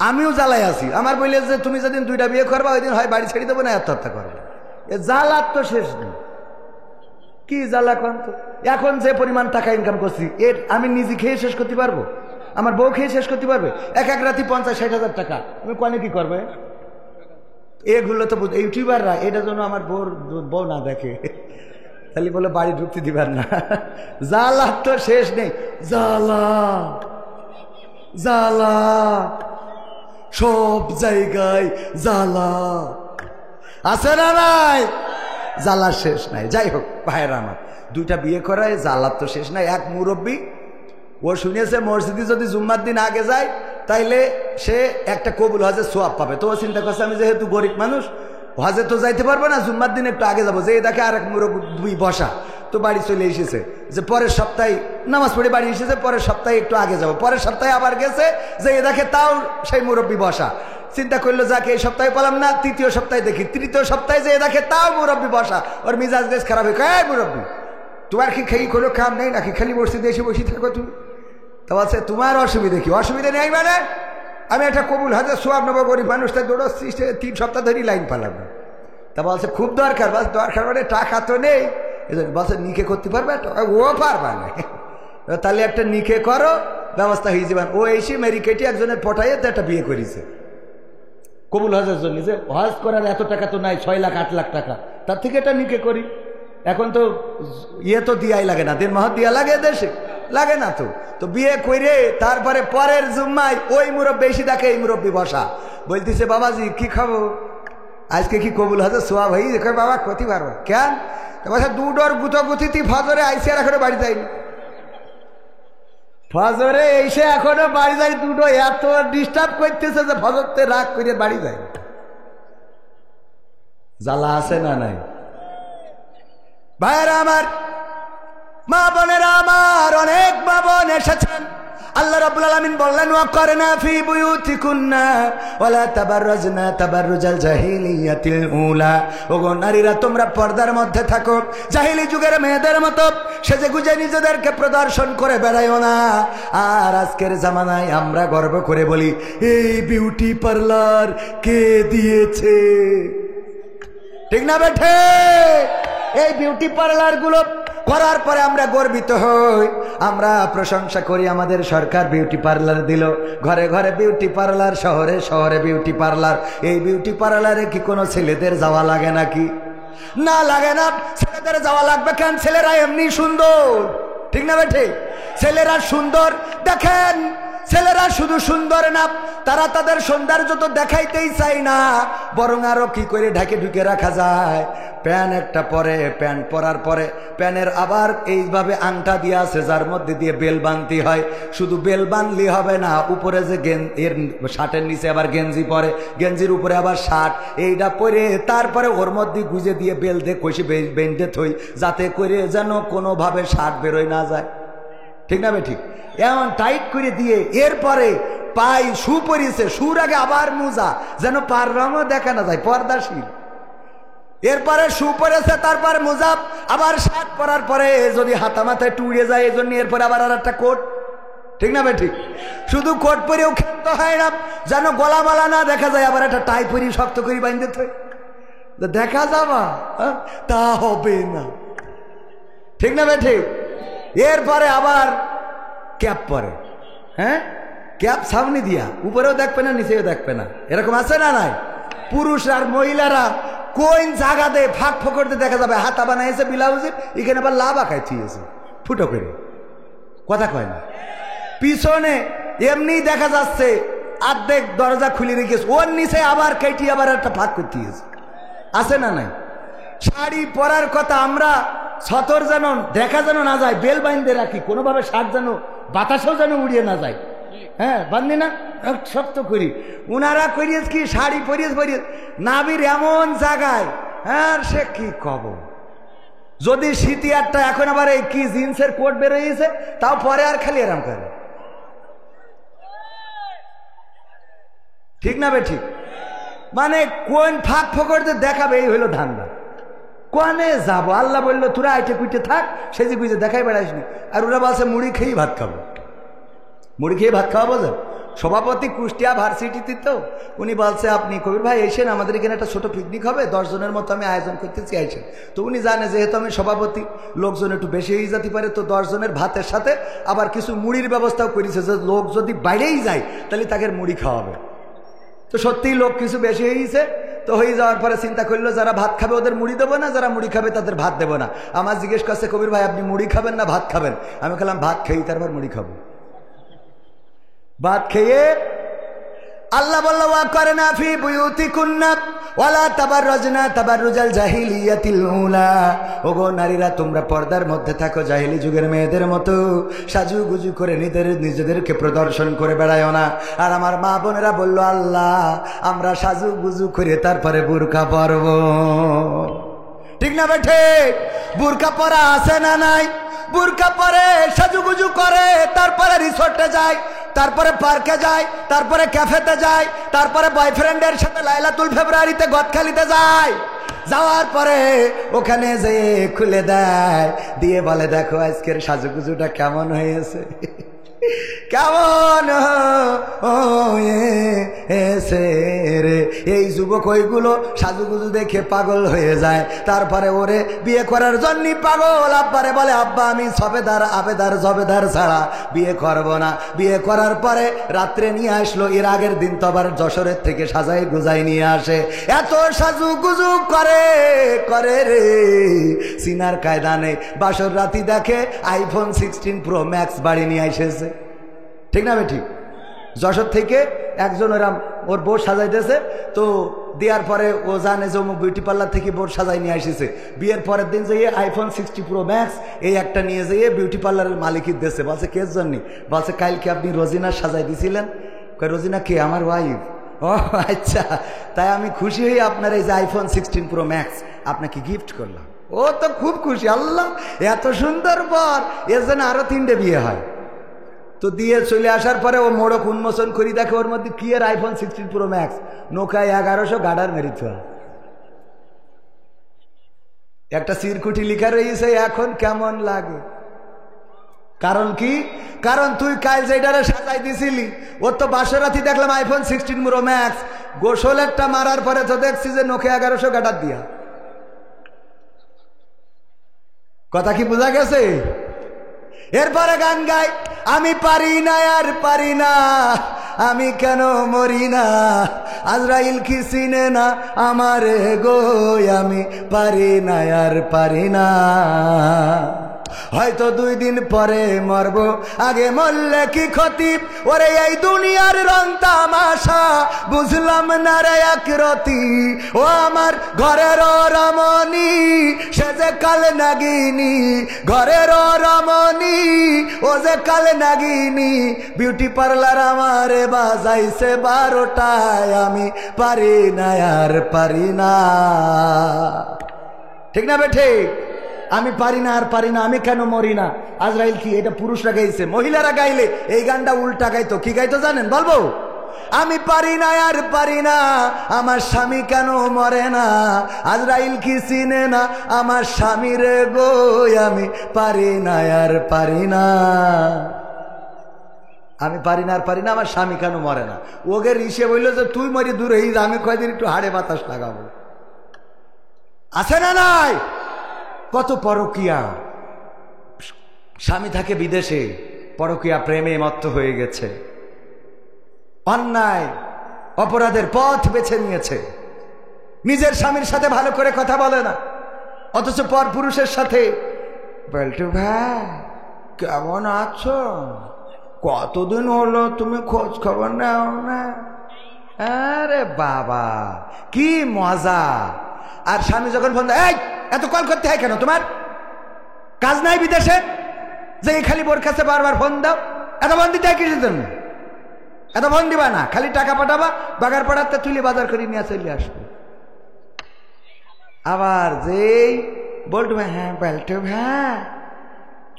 আমিও জ্বালাই আছি, আমার বললে যে তুমি যেদিন 2টা বিয়ে করবা ওই দিন হয় বাড়ি ছেড়ে দেবো না আত্মহত্যা করবো। এ জ্বালার তো শেষ নেই। কি জ্বালা কন তো? এখন যে পরিমাণ টাকা ইনকাম করছি, এর আমি নিজে খেয়ে শেষ করতে পারবো? আমার বউ খেয়ে শেষ করতে পারবে? এক রাতি 50-60 হাজার টাকা আমি কনে কি করবে? এগুলো তো ইউটিউবাররা, এটার জন্য আমার বউ না দেখে, তাহলে বলে বাড়ি ঢুকতে দিবার না। জ্বালা তো শেষ নেই, জ্বালা জ্বালা সব জায়গায় জ্বালা আছে না নাই? জ্বালার শেষ নাই। যাই হোক ভাইয়েরা আমার, 2টা বিয়ে করায় জ্বালার তো শেষ নাই। এক মুরব্বী, ও শুনেছে মসজিদে যদি জুম্মার দিন আগে যায় তাইলে সে একটা কবুল হজের সোয়াব পাবে। তো ও চিন্তা করছে আমি যেহেতু গরিব মানুষ, হজে তো যাইতে পারবো না, জুম্মার দিন একটু আগে যাবো। যে দেখে আরেক মুরব্বী বসা, তো বাড়ি চলে এসেছে, যে পরের সপ্তাহে নামাজ পড়ে বাড়ি এসেছে, পরের সপ্তাহে একটু আগে যাবো। পরের সপ্তাহে আবার গেছে, যে দেখে তাও সেই মুরব্বী বসা। চিন্তা করলো যাকে এই সপ্তাহে পেলাম না, 3য় সপ্তাহে দেখি, 3য় সপ্তাহে যে দেখে তাও মুরব্বী বসা। ওর মিজাজ বেশ খারাপ হয়ে, মুরব্বী তোমার কি খেয়ে কোনো কাম নেই নাকি? খালি মসজিদে এসে বসে থাকো তুমি? তা বলছে তোমার অসুবিধা কি? অসুবিধা নেই মানে আমি একটা কবুল হাজার সোয়াব নেবো, গরিব মানুষটা দৌড়াচ্ছি, 3 সপ্তাহ ধরেই লাইন পালাম না। তা বলছে খুব দরকার। বাস দরকার মানে টাকা তো নেই, বলছে নিকে করতে পারবে? ও পারবা না। তাহলে একটা নিকে করো, ব্যবস্থা হয়ে যাবেন। ও এসে মেরি কেটে একজনের পটাইয়ে তো একটা বিয়ে করেছে কবুল হজের জন্য। যে হজ করার এত টাকা তো নাই, 6 লাখ 8 লাখ টাকা, তার থেকে এটা নিকে করি। এখন তো ইয়ে তো দিয়াই লাগে না, দিন মাহ দিয়া লাগে, দেশে লাগে না তো। তো বিয়ে করে তারপরে পরের জুম্মায় ওই মুরব্বী বেশি দেখে, এই মুরব্বী বসা, বলতেছে বাবাজি কি খাবো আজকে? কি কবুল হজের সোয়াব হই? দেখো বাবা ক্ষতি পারবা কেন? বলছে 2 ডোর গুতি ফজরে আইসে আর এখনো বাড়ি যায়নি। ফজরে এসে এখনো বাড়ি যাই, 2 এত ডিস্টার্ব করতেছে যে ফজরতে রাগ করে বাড়ি যায়। জ্বালা আছে না নাই? ভাইয়েরা আমার, মা বোনেরা আমার, অনেক মা বোন এসেছেন। আল্লাহ রাব্বুল আলামিন বললেন ওয়াকরনা ফি বুয়ুতিকুন্না ওয়ালা তাবাররাজনা তাবাররুজাল জাহিলিয়াতিল উলা। ওগো নারীরা তোমরা পর্দার মধ্যে থাকো, জাহিলি যুগের মেয়েদের মতো সেজে গুজে নিজেদেরকে প্রদর্শন করে বেড়াইও না। আর আজকের জামানায় আমরা গর্ব করে বলি এই বিউটি পার্লার কে দিয়েছে? ঠিক না বেঠে? এই বিউটি পার্লার গুলো করার পরে আমরা গর্বিত হই, আমরা প্রশংসা করি আমাদের সরকার বিউটি পার্লার দিল, ঘরে ঘরে বিউটি পার্লার, শহরে শহরে বিউটি পার্লার। এই বিউটি পার্লারে কি কোনো ছেলেদের যাওয়া লাগে নাকি? না, লাগে না। ছেলেদের যাওয়া লাগবে কেন? ছেলেরা এমনি সুন্দর, ঠিক না বেঠে? ছেলেরা সুন্দর। দেখেন, ছেলেরা শুধু সুন্দর না, তারা তাদের সৌন্দর্য তো দেখাইতেই চাই না, বরং আরো কি করে ঢাকে ঢুকে রাখা যায়। প্যান্ট একটা পরে, প্যান্ট পরার পরে প্যানের আবার এইভাবে আংটা দিয়ে আছে যার মধ্যে দিয়ে বেল বাঁধতে হয়। শুধু বেল বাঁধলি হবে না, উপরে যে এর শার্টের নিচে আবার গেঞ্জি পরে, গেঞ্জির উপরে আবার শার্ট, এইটা পরে তারপরে ওর মধ্যে গুজে দিয়ে বেল দিয়ে কষে বেঁধে থই, যাতে করে যেন কোনোভাবে শার্ট বেরোয় না যায়, ঠিক না ঠিক? এমন টাইট করে দিয়ে এরপরে পাই শু পরিয়েছে, শুর আগে আবার মোজা, যেন পার রঙও দেখা না যায়, পর্দাশীল। এরপরে শু পরেছে, তারপরে মোজা, আবার শার্ট পরার পরে যদি হাতা মাথায় টুড়ে যায় এই জন্য এরপরে আবার আর একটা কোট, ঠিক না ঠিক? শুধু কোট পরেও খেতে হয় না, যেন গলা মালা না দেখা যায়, আবার একটা টাই পরি শক্ত করে বাঁধতে হয়, দেখা যাবা তা হবে না, ঠিক না ঠিক? এরপরে আবার ক্যাপ পরে, হ্যাঁ, ক্যাপ সামনে দিয়া, উপরেও দেখবে না নিচেও দেখবে না, এরকম আছে না নাই? পুরুষ আর মহিলারা কোন জায়গাতে ফাঁক ফোকরতে দেখা যাবে, হাতা বানাইছে ব্লাউজের, এখানে আবার লাভ আঁকায় থিয়েছে ফুটো করে, কথা কয় না। পিছনে এমনি দেখা যাচ্ছে অর্ধেক দরজা খুলে রেখেছে, ওর নিচে আবার কেটি আবার একটা ফাঁক করতে দিয়েছে, আছে না নাই? শাড়ি পরার কথা আমরা ছতর যেন দেখা যেন না যায়, বেল বাইন্ধে রাখি, কোনোভাবে শার্ট যেন বাতাসেও যেন উড়িয়ে না যায়, হ্যাঁ, বান্ধি না শক্ত করি। উনারা করিয়েছ কি, শাড়ি পরিয়েছ নাবির এমন জায়গায়, হ্যাঁ, সে কি কব। যদি শীতিয়ারটা এখন আবার এই কি জিন্সের কোট বেরোয়েছে, তাও পরে আর খালি এরাম করে, ঠিক না ঠিক? মানে কোন ফাঁক ফোকরতে দেখাবে, এই হইল ধান্দা। কোনে যাবো, আল্লাহ বললো তোরা আইটে কুইটে থাক, সেজে কুইটে দেখাই বেড়াইস নি। আর ওরা বলছে মুড়ি খেয়েই ভাত খাবো, মুড়ি খেয়ে ভাত খাওয়া বোঝেন। সভাপতি কুষ্টিয়া ভার্সিটিতে, তো উনি বলছে আপনি কবির ভাই এসেন, আমাদের এখানে একটা ছোট পিকনিক হবে, 10 জনের মতো আমি আয়োজন করতেছি, আইসেন। তো উনি জানে যেহেতু আমি সভাপতি, লোকজন একটু বেশি হয়ে যেতে পারে, তো 10 জনের ভাতের সাথে আবার কিছু মুড়ির ব্যবস্থাও করেছে, যে লোক যদি বাইরেই যায় তাহলে তাকে মুড়ি খাওয়াবে। তো সত্যিই লোক কিছু বেশি হয়েছে, তো হয়ে যাওয়ার পরে চিন্তা করলো যারা ভাত খাবে ওদের মুড়ি দেবো না, যারা মুড়ি খাবে তাদের ভাত দেবো না। আমার জিজ্ঞেস করছে কবির ভাই আপনি মুড়ি খাবেন না ভাত খাবেন? আমি খেলাম ভাত খেয়েই তারপর মুড়ি খাবো। ভাত খেয়ে আল্লাহ বলল ওয়া করনা ফি বুয়ুতিকুন্না ওয়ালা তাবাররাজনা তাবাররুজাল জাহিলিয়াতিল উলা, ওগো নারীরা তোমরা পর্দার মধ্যে থাকো, জাহিলি যুগের মেয়েদের মতো সাজুগুজু করে নিজেদেরকে প্রদর্শন করে বেড়ায়ও না। আর আমার মা বোনেরা বলল আল্লাহ আমরা সাজুগুজু করে তারপরে বুরকা পরব, ঠিক না বেঠে? বুরকা পরা আছে না নাই? বুরকা পরে সাজুগুজু করে তারপরে রিসোর্টে যায়, তারপরে পার্কে যায়, তারপরে ক্যাফেতে যায়, তারপরে বয়ফ্রেন্ডের সাথে লাইলাতুল ফেব্রুয়ারিতে গদখালিতে যায়। যাওয়ার পরে ওখানে যেয়ে খুলে দেয়, দিয়ে বলে দেখো আজকের সাজুগুজুটা কেমন হয়েছে, কেমন হয়েছে রে। এই যুবক ওইগুলো সাজুগুজু দেখে পাগল হয়ে যায়, তারপরে ওরে বিয়ে করার জন্য পাগল। আব্বারে বলে আব্বা আমি সবেদার আবেদার জবেদার ছাড়া বিয়ে করব না। বিয়ে করার পরে রাত্রে নিয়ে আসলো, এর আগের দিন তো আবার যশোরের থেকে সাজাই গুজাই নিয়ে আসে। এত সাজুগুজু করে রে, সিনার কায়দা নেই। বাসর রাতি দেখে আইফোন 16 প্রো ম্যাক্স বাড়ি নিয়ে এসেছে, ঠিক না ঠিক? যশোর থেকে একজন ওর বোর সাজাইতেছে, তো দেওয়ার পরে ও জানে যে অমুক বিউটি পার্লার থেকে বোর সাজাই নিয়ে এসেছে। বিয়ের পরের দিন যেয়ে আইফোন 60 প্রো ম্যাক্স এই একটা নিয়ে যেয়ে বিউটি পার্লারের মালিকের দেশে বলছে কের জন্য? বলছে কালকে আপনি রোজিনার সাজাই দিয়েছিলেন। রোজিনা কে? আমার ওয়াইফ। ও আচ্ছা, তাই আমি খুশি হয়ে আপনার এই যে আইফোন 16 প্রো ম্যাক্স আপনাকে গিফট করলাম। ও তো খুব খুশি, আল্লাহ এত সুন্দর বর, এর জন্য আরো 3টে বিয়ে হয়। তো দিয়ে চলে আসার পরে ও মোড়ক উন্মোচন করি, দেখে ওর মধ্যে কি এর আইফোন 16 প্রো ম্যাক্স, নোকায় 1100 গাডার মেরিত একটা সিরকুটি লিখা রয়েছে। এখন কেমন লাগে? কারণ কি? কারণ তুই কাল যেটারে সাজাই দিছিলি, ওর তো বাসরাতি দেখলাম আইফোন 16 প্রো ম্যাক্স, গোসলেরটা মারার পরে তো দেখছি যে নোকে 1100 গাডার দিয়া। কথা কি বোঝা গেছে? এরপরে গান গাই, আমি পারি না আর পারি না, আমি কেন মরি না, আজরাইল কি চিনে না আমারে গো, আমি পারি না আর পারি না। হয়তো 2 দিন পরে মরব, আগে মরলে কি ক্ষতি, ওরে এই দুনিয়ার রং তামাশা বুঝলাম না রে একরতি, ও আমার ঘরের রমণী সে যে কাল নাগিনী, ঘরের রমণী ও যে কাল নাগিনী, বিউটি পার্লার আমারে বাজাইছে 12টায়, আমি পারি না আর পারি না। ঠিক না বেঠে? আমি পারি না আর পারি না, আমি কেন মরি না। আজরাইল কি এটা পুরুষরা গাইছে, মহিলারা গাইলে এই গানটা উল্টা গাইতো। কি গাইতো জানেন? বলবো, আমি পারি না আর পারি না, আমার স্বামী কেন মরে না, আজরাইল কি চিনে না আমার স্বামী রে গো, আমি পারি না আর পারি না, আমি পারি না আর পারি না, আমার স্বামী কেন মরে না। ওকে ঋষে বলল যে তুই মরি দূর হই, আমি কয়দিন একটু হাড়ে বাতাস লাগাবো। আছে না নাই? কত পরকিয়া, স্বামী থাকে বিদেশে, পরকিয়া প্রেমে মত্ত হয়ে গেছে, অন্যায় অপরাধের পথ বেছে নিয়েছে, নিজের স্বামীর সাথে ভালো করে কথা বলে না, অথচ পর পুরুষের সাথে বলটু ভাই কেমন আছো, কতদিন হলো তুমি খোঁজ খবর নাও না। আরে বাবা কি মজা। আর স্বামী যখন ফোন দেয়, এই এত কল করতে হয় কেন, তোমার কাজ নাই বিদেশে যে খালি বোর কাছে বারবার ফোন দাও, এত ফোন দিতে হয় কিসের জন্য, এত ফোন দিবা না, খালি টাকা পাঠাবা, বাগার পাড়াতে তুলে বাজার করে নিয়ে চলে আসবে। আবার যেই বলটু ভাই, হ্যাঁ বলটু ভাই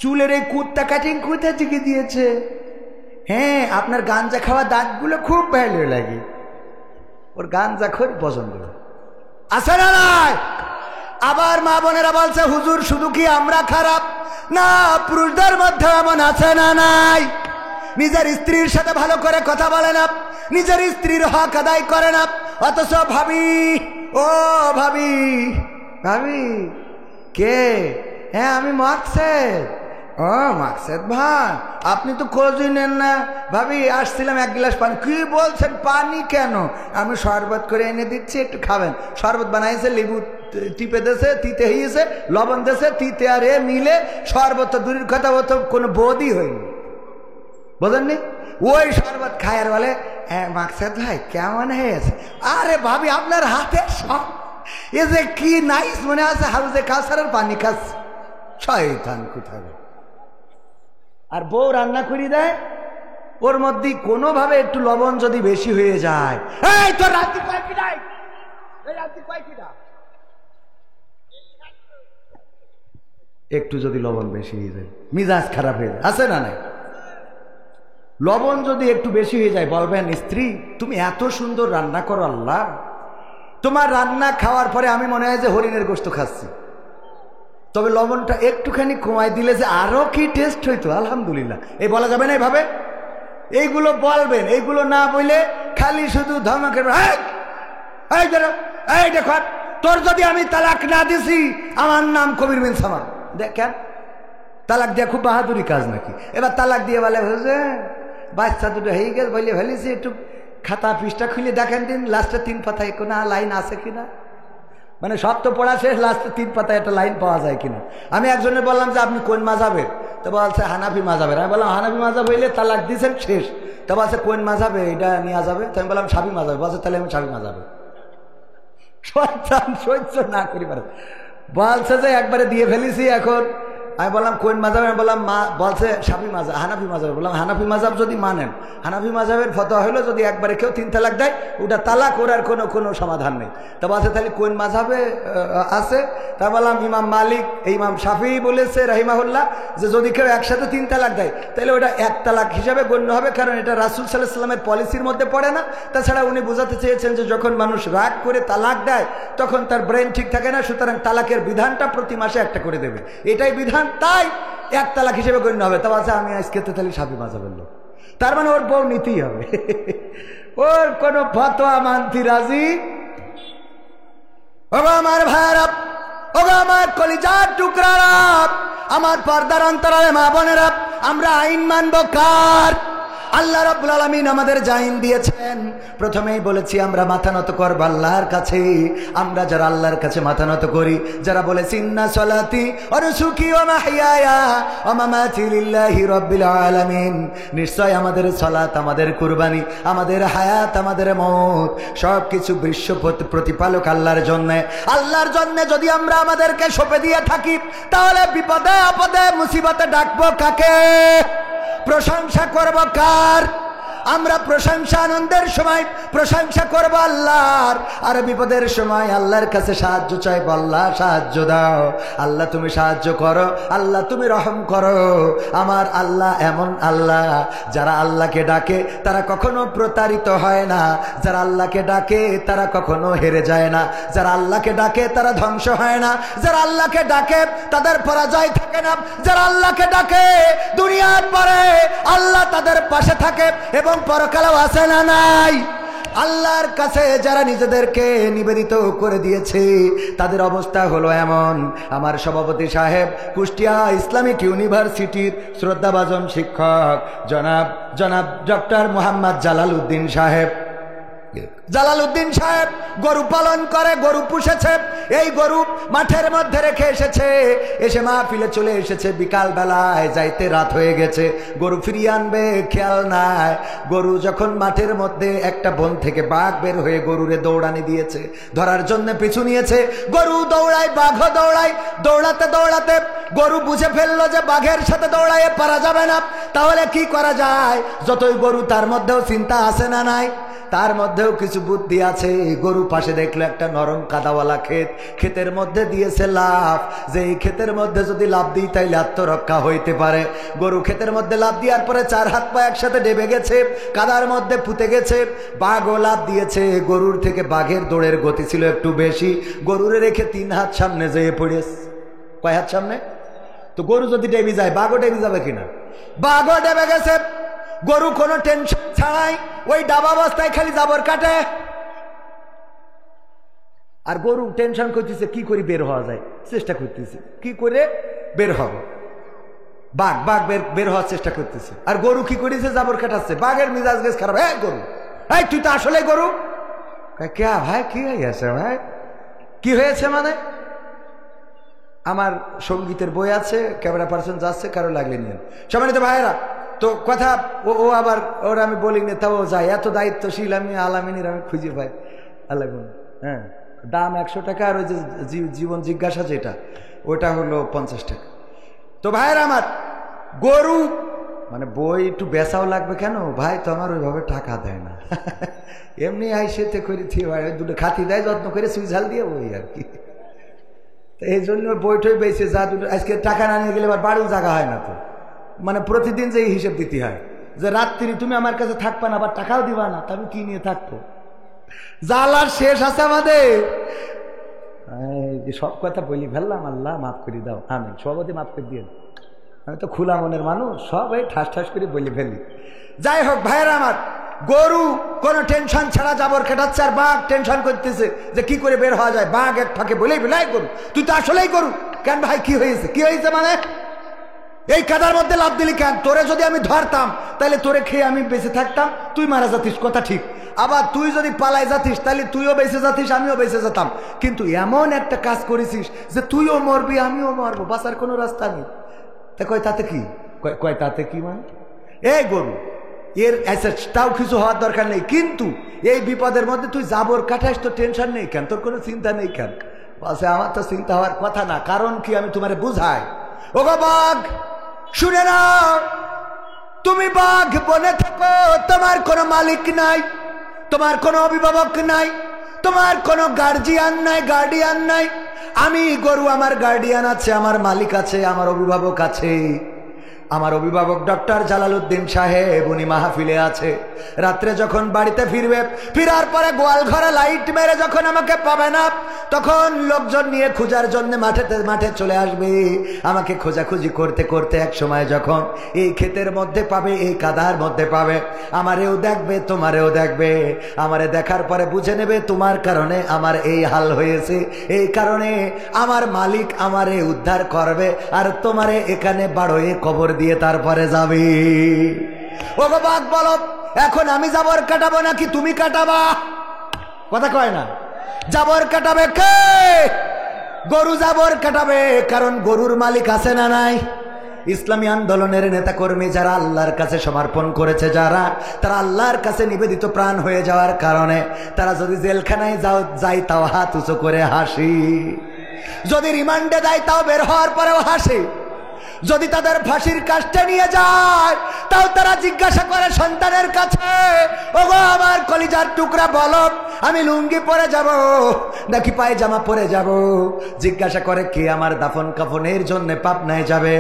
চুলের এই কুত্তা কাটিং কোথা থেকে দিয়েছে, হ্যাঁ আপনার গাঞ্জা খাওয়া দাঁতগুলো খুব ভালো লাগে, ওর গাঞ্জা খুব পছন্দ। আছে না নাই? আবার মা বোনেরা বলছে, হুজুর শুধু কি আমরা খারাপ না, পুরুষদের মধ্যে এমন আছে না নাই, নিজের স্ত্রীর সাথে ভালো করে কথা বলে না, নিজের স্ত্রীর হক আদায় করে না, অথচ ভাবি, ও ভাবি, ভাবি কে, হ্যাঁ আমি মাকসেদ, ও মাকসেদ ভাই আপনি তো খোঁজই নেন না, ভাবি আসছিলাম 1 গ্লাস পানি। কি বলছেন, পানি কেন, আমি শরবত করে এনে দিচ্ছি একটু খাবেন। শরবত বানাইছে, লেবু টিপে দেছে, তিতে হয়েছে, লবণ দেছে, তিতে আর এ মিলে শরবত তো দূরের কথা, ও তো কোনো বোধই হয়নি, বোঝেননি? ওই শরবত খায় আর বলে, হ্যাঁ মাকসেদ ভাই কেমন হয়েছে, আরে ভাবি আপনার হাতে সব এ যে কি নাইস মনে আছে, হাউজে কাউসারের পানি খাচ্ছে, শয়তান কোথায়। আর বউ রান্না করে দেয়, ওর মধ্যে কোনোভাবে একটু লবণ যদি বেশি হয়ে যায়, এই তোর রাত্রি কয় কি নাই, এই রাত্রি কয় কি না, একটু যদি লবণ বেশি হয়ে যায় মিজাজ খারাপ হয়ে যায়। আছে না নাই? লবণ যদি একটু বেশি হয়ে যায় বলবেন, স্ত্রী তুমি এত সুন্দর রান্না করো, আল্লাহ তোমার রান্না খাওয়ার পরে আমি মনে হয় যে হরিণের গোশত খাচ্ছি, তবে লবণটা একটুখানি কমাই দিলে যে আরো কি টেস্ট হইতো, আলহামদুলিল্লাহ। এই বলা যাবে না এইভাবে, এইগুলো বলবেন, এইগুলো না বলে খালি শুধু ধমকের, এই দেখো তোর যদি আমি তালাক না দিছি আমার নাম কবির বিন সামাদ। দেখেন তালাক দেওয়া খুব বাহাদুরি কাজ নাকি? এবার তালাক দিয়ে বলে বাচ্চা দুটো হয়ে গেছে বলে ফেলেছি, একটু খাতা পৃষ্ঠা খুলে দেখেন দিন লাস্টে 3 পাতায় কোনো লাইন আছে কিনা, মানে সব তো পড়া শেষ, লাস্টে 3 পাতায় একটা লাইন পাওয়া যায় কিনা। আমি একজনের বললাম যে আপনি কোন মাযহাবের, তো বলছে হানাফি মাযহাবের। আমি বললাম হানাফি মাযহাব হইলে তালাক দিয়েছেন শেষ, তো বলছে কোন মাযহাবে এটা নেওয়া যাবে, তো আমি বললাম শাফি মাযহাবে। বলছে তাহলে আমি শাফি মাযহাবে। সহ্য না করি পারে, বলছে যে একবারে দিয়ে ফেলেছি। এখন আমি বললাম কোন মাযহাব, আমি বললাম বলছে শাফি মাযহাব, হানাফি মাযহাব। বললাম হানাফি মাযহাব যদি মানেন, হানাফি মাযহাবের ফতোয়া হলো যদি একবারে কেউ 3 তালাক দেয় ওটা তালাক, ওর আর কোনো সমাধান নেই। তা বলছে তাহলে কোন মাযহাবে আছে, তা বললাম ইমাম মালিক, ইমাম শাফি বলেছে রাহিমাহুল্লাহ যে যদি কেউ একসাথে 3 তালাক দেয় তাহলে ওটা 1 তালাক হিসাবে গণ্য হবে, কারণ এটা রাসূল সাল্লাল্লাহু আলাইহি ওয়াসাল্লামের পলিসির মধ্যে পড়ে না। তাছাড়া উনি বোঝাতে চেয়েছেন যে যখন মানুষ রাগ করে তালাক দেয় তখন তার ব্রেন ঠিক থাকে না, সুতরাং তালাকের বিধানটা প্রতি মাসে একটা করে দেবে, এটাই বিধান, তাই 1 তালাক হিসেবে গণ্য হবে। তা বলছে আমি আজকে তো তাহলে শাফি মাযহাবের লোক, তার মানে ওর বউ নিতেই হবে, ওর কোন ফতোয়া মানতে রাজি। ওগো আমার ভাইরা, ওগো আমার কলিজার টুকরারা, আমার পর্দার অন্তরালে মা বোনেরা, আমরা আইন মানব কার? আল্লাহ রাব্বুল আলামিন আমাদের যে আইন দিয়েছেন, প্রথমেই বলেছি আমরা মাথা নত করব আল্লাহর কাছে। আমরা যারা আল্লাহর কাছে মাথা নত করি, যারা বলেছি ইন্না সলাতি ওয়া নুসুকি ওয়া মাহইয়ায়া ওয়া মামাতি লিল্লাহি রাব্বিল আলামিন, নিশ্চয় আমাদের সালাত, আমাদের কুরবানি, আমাদের হায়াত, আমাদের মওত সবকিছু বিশ্ব প্রতিপালক আল্লাহর জন্য। আল্লাহর জন্য যদি আমরা আমাদেরকে সঁপে দিয়ে থাকি, তাহলে বিপদে আপদে মুসিবতে ডাকবো কাকে? প্রশংসা করব কার? আমরা প্রশংসা আনন্দের সময় প্রশংসা করব আল্লাহর, আর বিপদের সময় আল্লাহর কাছে সাহায্য চাইব। আল্লাহ সাহায্য দাও, আল্লাহ তুমি সাহায্য করো, আল্লাহ তুমি রহম করো। আমার আল্লাহ এমন আল্লাহ, যারা আল্লাহকে ডাকে তারা কখনো প্রতারিত হয় না, যারা আল্লাহকে ডাকে তারা কখনো হেরে যায় না, যারা আল্লাহকে ডাকে তারা ধ্বংস হয় না, যারা আল্লাহকে ডাকে তাদের পরাজয় থাকে না, যারা আল্লাহকে ডাকে দুনিয়ার পরে আল্লাহ তাদের পাশে থাকে এবং পরকালেও আছে না নাই? আল্লাহর কাছে যারা নিজেদেরকে নিবেদিত করে দিয়েছে তাদের অবস্থা হলো এমন। আমার সভাপতি সাহেব, কুষ্টিয়া ইসলামিক ইউনিভার্সিটির শ্রদ্ধাভাজন শিক্ষক জনাব ডক্টর মোহাম্মদ জালালউদ্দিন সাহেব, জালালউদ্দিন সাহেব গরু পালন করে, গরু পুষেছে। এই গরু মাঠের মধ্যে রেখে এসেছে, এসে মাহফিলে চলে এসেছে। বিকাল বেলায় যাইতে রাত হয়ে গেছে, গরু ফিরিয়ে আনবে খেয়াল নাই। গরু যখন মাঠের মধ্যে একটা বন থেকে বাঘ বের হয়ে গরুরে দৌড়ানি দিয়েছে, ধরার জন্য পিছু নিয়েছে। গরু দৌড়ায়, বাঘও দৌড়ায়। দৌড়াতে দৌড়াতে গরু বুঝে ফেললো যে বাঘের সাথে দৌড়াইয়ে পারা যাবে না, তাহলে কি করা যায়? যতই গরু, তার মধ্যেও চিন্তা আছে না নাই? তার মধ্যেও কিছু বুদ্ধি আছে। গরু পাশে দেখলো একটা নরম কাদাওয়ালা ক্ষেত, ক্ষেতের মধ্যে দিয়েছে লাফ, যে এই ক্ষেতের মধ্যে যদি লাফ দিই তাইলে আত্মরক্ষা হইতে পারে। গরু ক্ষেতের মধ্যে লাফ দেওয়ার পরে 4 হাত পা একসাথে ডেবে গেছে, কাদার মধ্যে পুঁতে গেছে। বাঘও লাফ দিয়েছে, গরুর থেকে বাঘের দৌড়ের গতি ছিল একটু বেশি। গরুরে রেখে 3 হাত সামনে যেয়ে পড়েছে। কয় হাত সামনে? তো গরু যদি ডেবে যায়, বাঘও ডেবে যাবে কিনা? বাঘও ডেবে গেছে। গরু কোনো টেনশন ছাড়াই ওই ডাবা অবস্থায় খালি জাবর কাটে। আর গরু টেনশন করতেছে কি করে বের হওয়া যায়, চেষ্টা করতেছে কি করে বের হবে। বাঘ বের হওয়ার চেষ্টা করতেছে, আর গরু কি করেছে? জাবর কাটাচ্ছে। বাঘের মিজাজ গেছ খারাপ। হ্যাঁ গরু, এই তুই তো আসলে গরু। কে ভাই, কি হয়েছে ভাই? কি হয়েছে মানে? আমার সঙ্গীতের বই আছে, ক্যামেরা পার্সন যাচ্ছে, কারো লাগলে নিয়ে। সম্মানিত ভাইয়েরা, তো কথা ও আবার ওরা আমি বলি না, তাও যায়। এত দায়িত্বশীল আমি আলামিনীর আমি খুঁজে পাই। আল্লাহ, হ্যাঁ, দাম 100 টাকা, আর ওই যে জীবন জিজ্ঞাসা যেটা, ওটা হলো 50 টাকা। তো ভাইয়েরা আমার, গরু মানে বই একটু বেচাও লাগবে কেন ভাই? তো আমার ওইভাবে টাকা দেয় না, এমনি আইসেতে করে ভাই দুটো খাতি দেয় যত্ন করে, সুইঝাল দিয়ে ওই আর কি। তো এই জন্য বইটই বেঁচে যা দুটো, আজকে টাকা না নিয়ে গেলে আবার বাড়িও জায়গা হয় না। তো মানে প্রতিদিন যে হিসেব দিতে হয় যে রাত্রি তুমি আমার কাছে থাকবা না, আবার টাকাও দিবা না, তা আমি কি নিয়ে থাকবো? জ্বালার শেষ আছে আমাদের। সব কথা বলি ফেললাম, আল্লাহ মাফ করে দাও, আমি সভাপতি মাফ করে দিয়ে। আমি তো খোলা মনের মানুষ, সব এই ঠাস ঠাস করে বলে ফেলি। যাই হোক ভাইয়েরা আমার, গরু কোনো টেনশন ছাড়া জাবর কাটাচ্ছে, আর বাঘ টেনশন করতেছে যে কি করে বের হওয়া যায়। বাঘ এক ফাঁকে বলেই বেলাই গরু, তুই তো আসলেই গরু। কেন ভাই, কি হয়েছে? কি হয়েছে মানে? এই কাদার মধ্যে লাফ দিলি কেন? তোরে যদি আমি ধরতাম তাহলে তোরে খেয়ে আমি বেঁচে থাকতাম, তুই মারা যাতিস, কথা ঠিক। আবার তুই যদি পালাই যাতিস তাহলে তুইও বেঁচে যাতিস, আমিও বেঁচে যেতাম। কিন্তু এমন একটা কাজ করেছিস যে তুইও মরবি, আমিও মরবো, বাঁচার কোনো রাস্তা নেই। তা কয় তাতে কি? কয় তাতে কি মানে? এই গরু এর তাও কিছু হওয়ার দরকার নেই, কিন্তু এই বিপদের মধ্যে তুই জাবর কাটাইস, তো টেনশন নেই কেন? তোর কোনো চিন্তা নেই কেন? বলছে আমার তো চিন্তা হওয়ার কথা না, কারণ কি আমি তোমারে বুঝাই। ও গো বাঘ, শুনে নাও, তুমি বাঘ বনে থাকো, তোমার কোনো মালিক নাই, তোমার কোনো অভিভাবক নাই, তোমার কোনো গার্জিয়ান নাই। আমি গরু, আমার গার্ডিয়ান আছে, আমার মালিক আছে, আমার অভিভাবক আছে। আমার অভিভাবক ডক্টর জালালউদ্দিন সাহেব উনি মাহফিলে আছে। রাত্রে যখন বাড়িতে ফিরবে, ফিরার পরে গোয়াল ঘরে লাইট মেরে যখন আমাকে পাবে না, তখন লোকজন নিয়ে খোঁজার জন্য মাঠে চলে আসবে। আমাকে খোঁজাখুঁজি করতে করতে এক সময় যখন এই ক্ষেতের মধ্যে পাবে, এই কাদার মধ্যে পাবে, আমারেও দেখবে তোমারেও দেখবে। আমারে দেখার পরে বুঝে নেবে তোমার কারণে আমার এই হাল হয়েছে, এই কারণে আমার মালিক আমারে উদ্ধার করবে, আর তোমারে এখানে বাড়োয়ে কবর দিয়ে তারপরে যাবে। ও বাবা বলো, এখন আমি জাবর কাটাবো নাকি তুমি কাটাবা? কথা কয় না। জাবর কাটাবে কে? গরু জাবর কাটাবে, কারণ গরুর মালিক আছে না নাই? ইসলামী আন্দোলনের নেতাকর্মী যারা আল্লাহর কাছে সমর্পণ করেছে, যারা তারা আল্লাহর কাছে নিবেদিত প্রাণ হয়ে যাওয়ার কারণে তারা যদি জেলখানায় যাই তাও হাত উঁচু করে হাসি, যদি রিমান্ডে দেয় তাও বের হওয়ার পরেও হাসি, যদি তাদের ফাঁসির কাস্টে নিয়ে যায় তাও তারা জিজ্ঞাসা করে সন্তানের কাছে, ওগো আমার কলিজার টুকরা বলো আমি লুঙ্গি পরে যাব নাকি পায়জামা পরে যাব? জিজ্ঞাসা করে কে আমার দাফন কাফনের জন্য পাবনায় যাবে?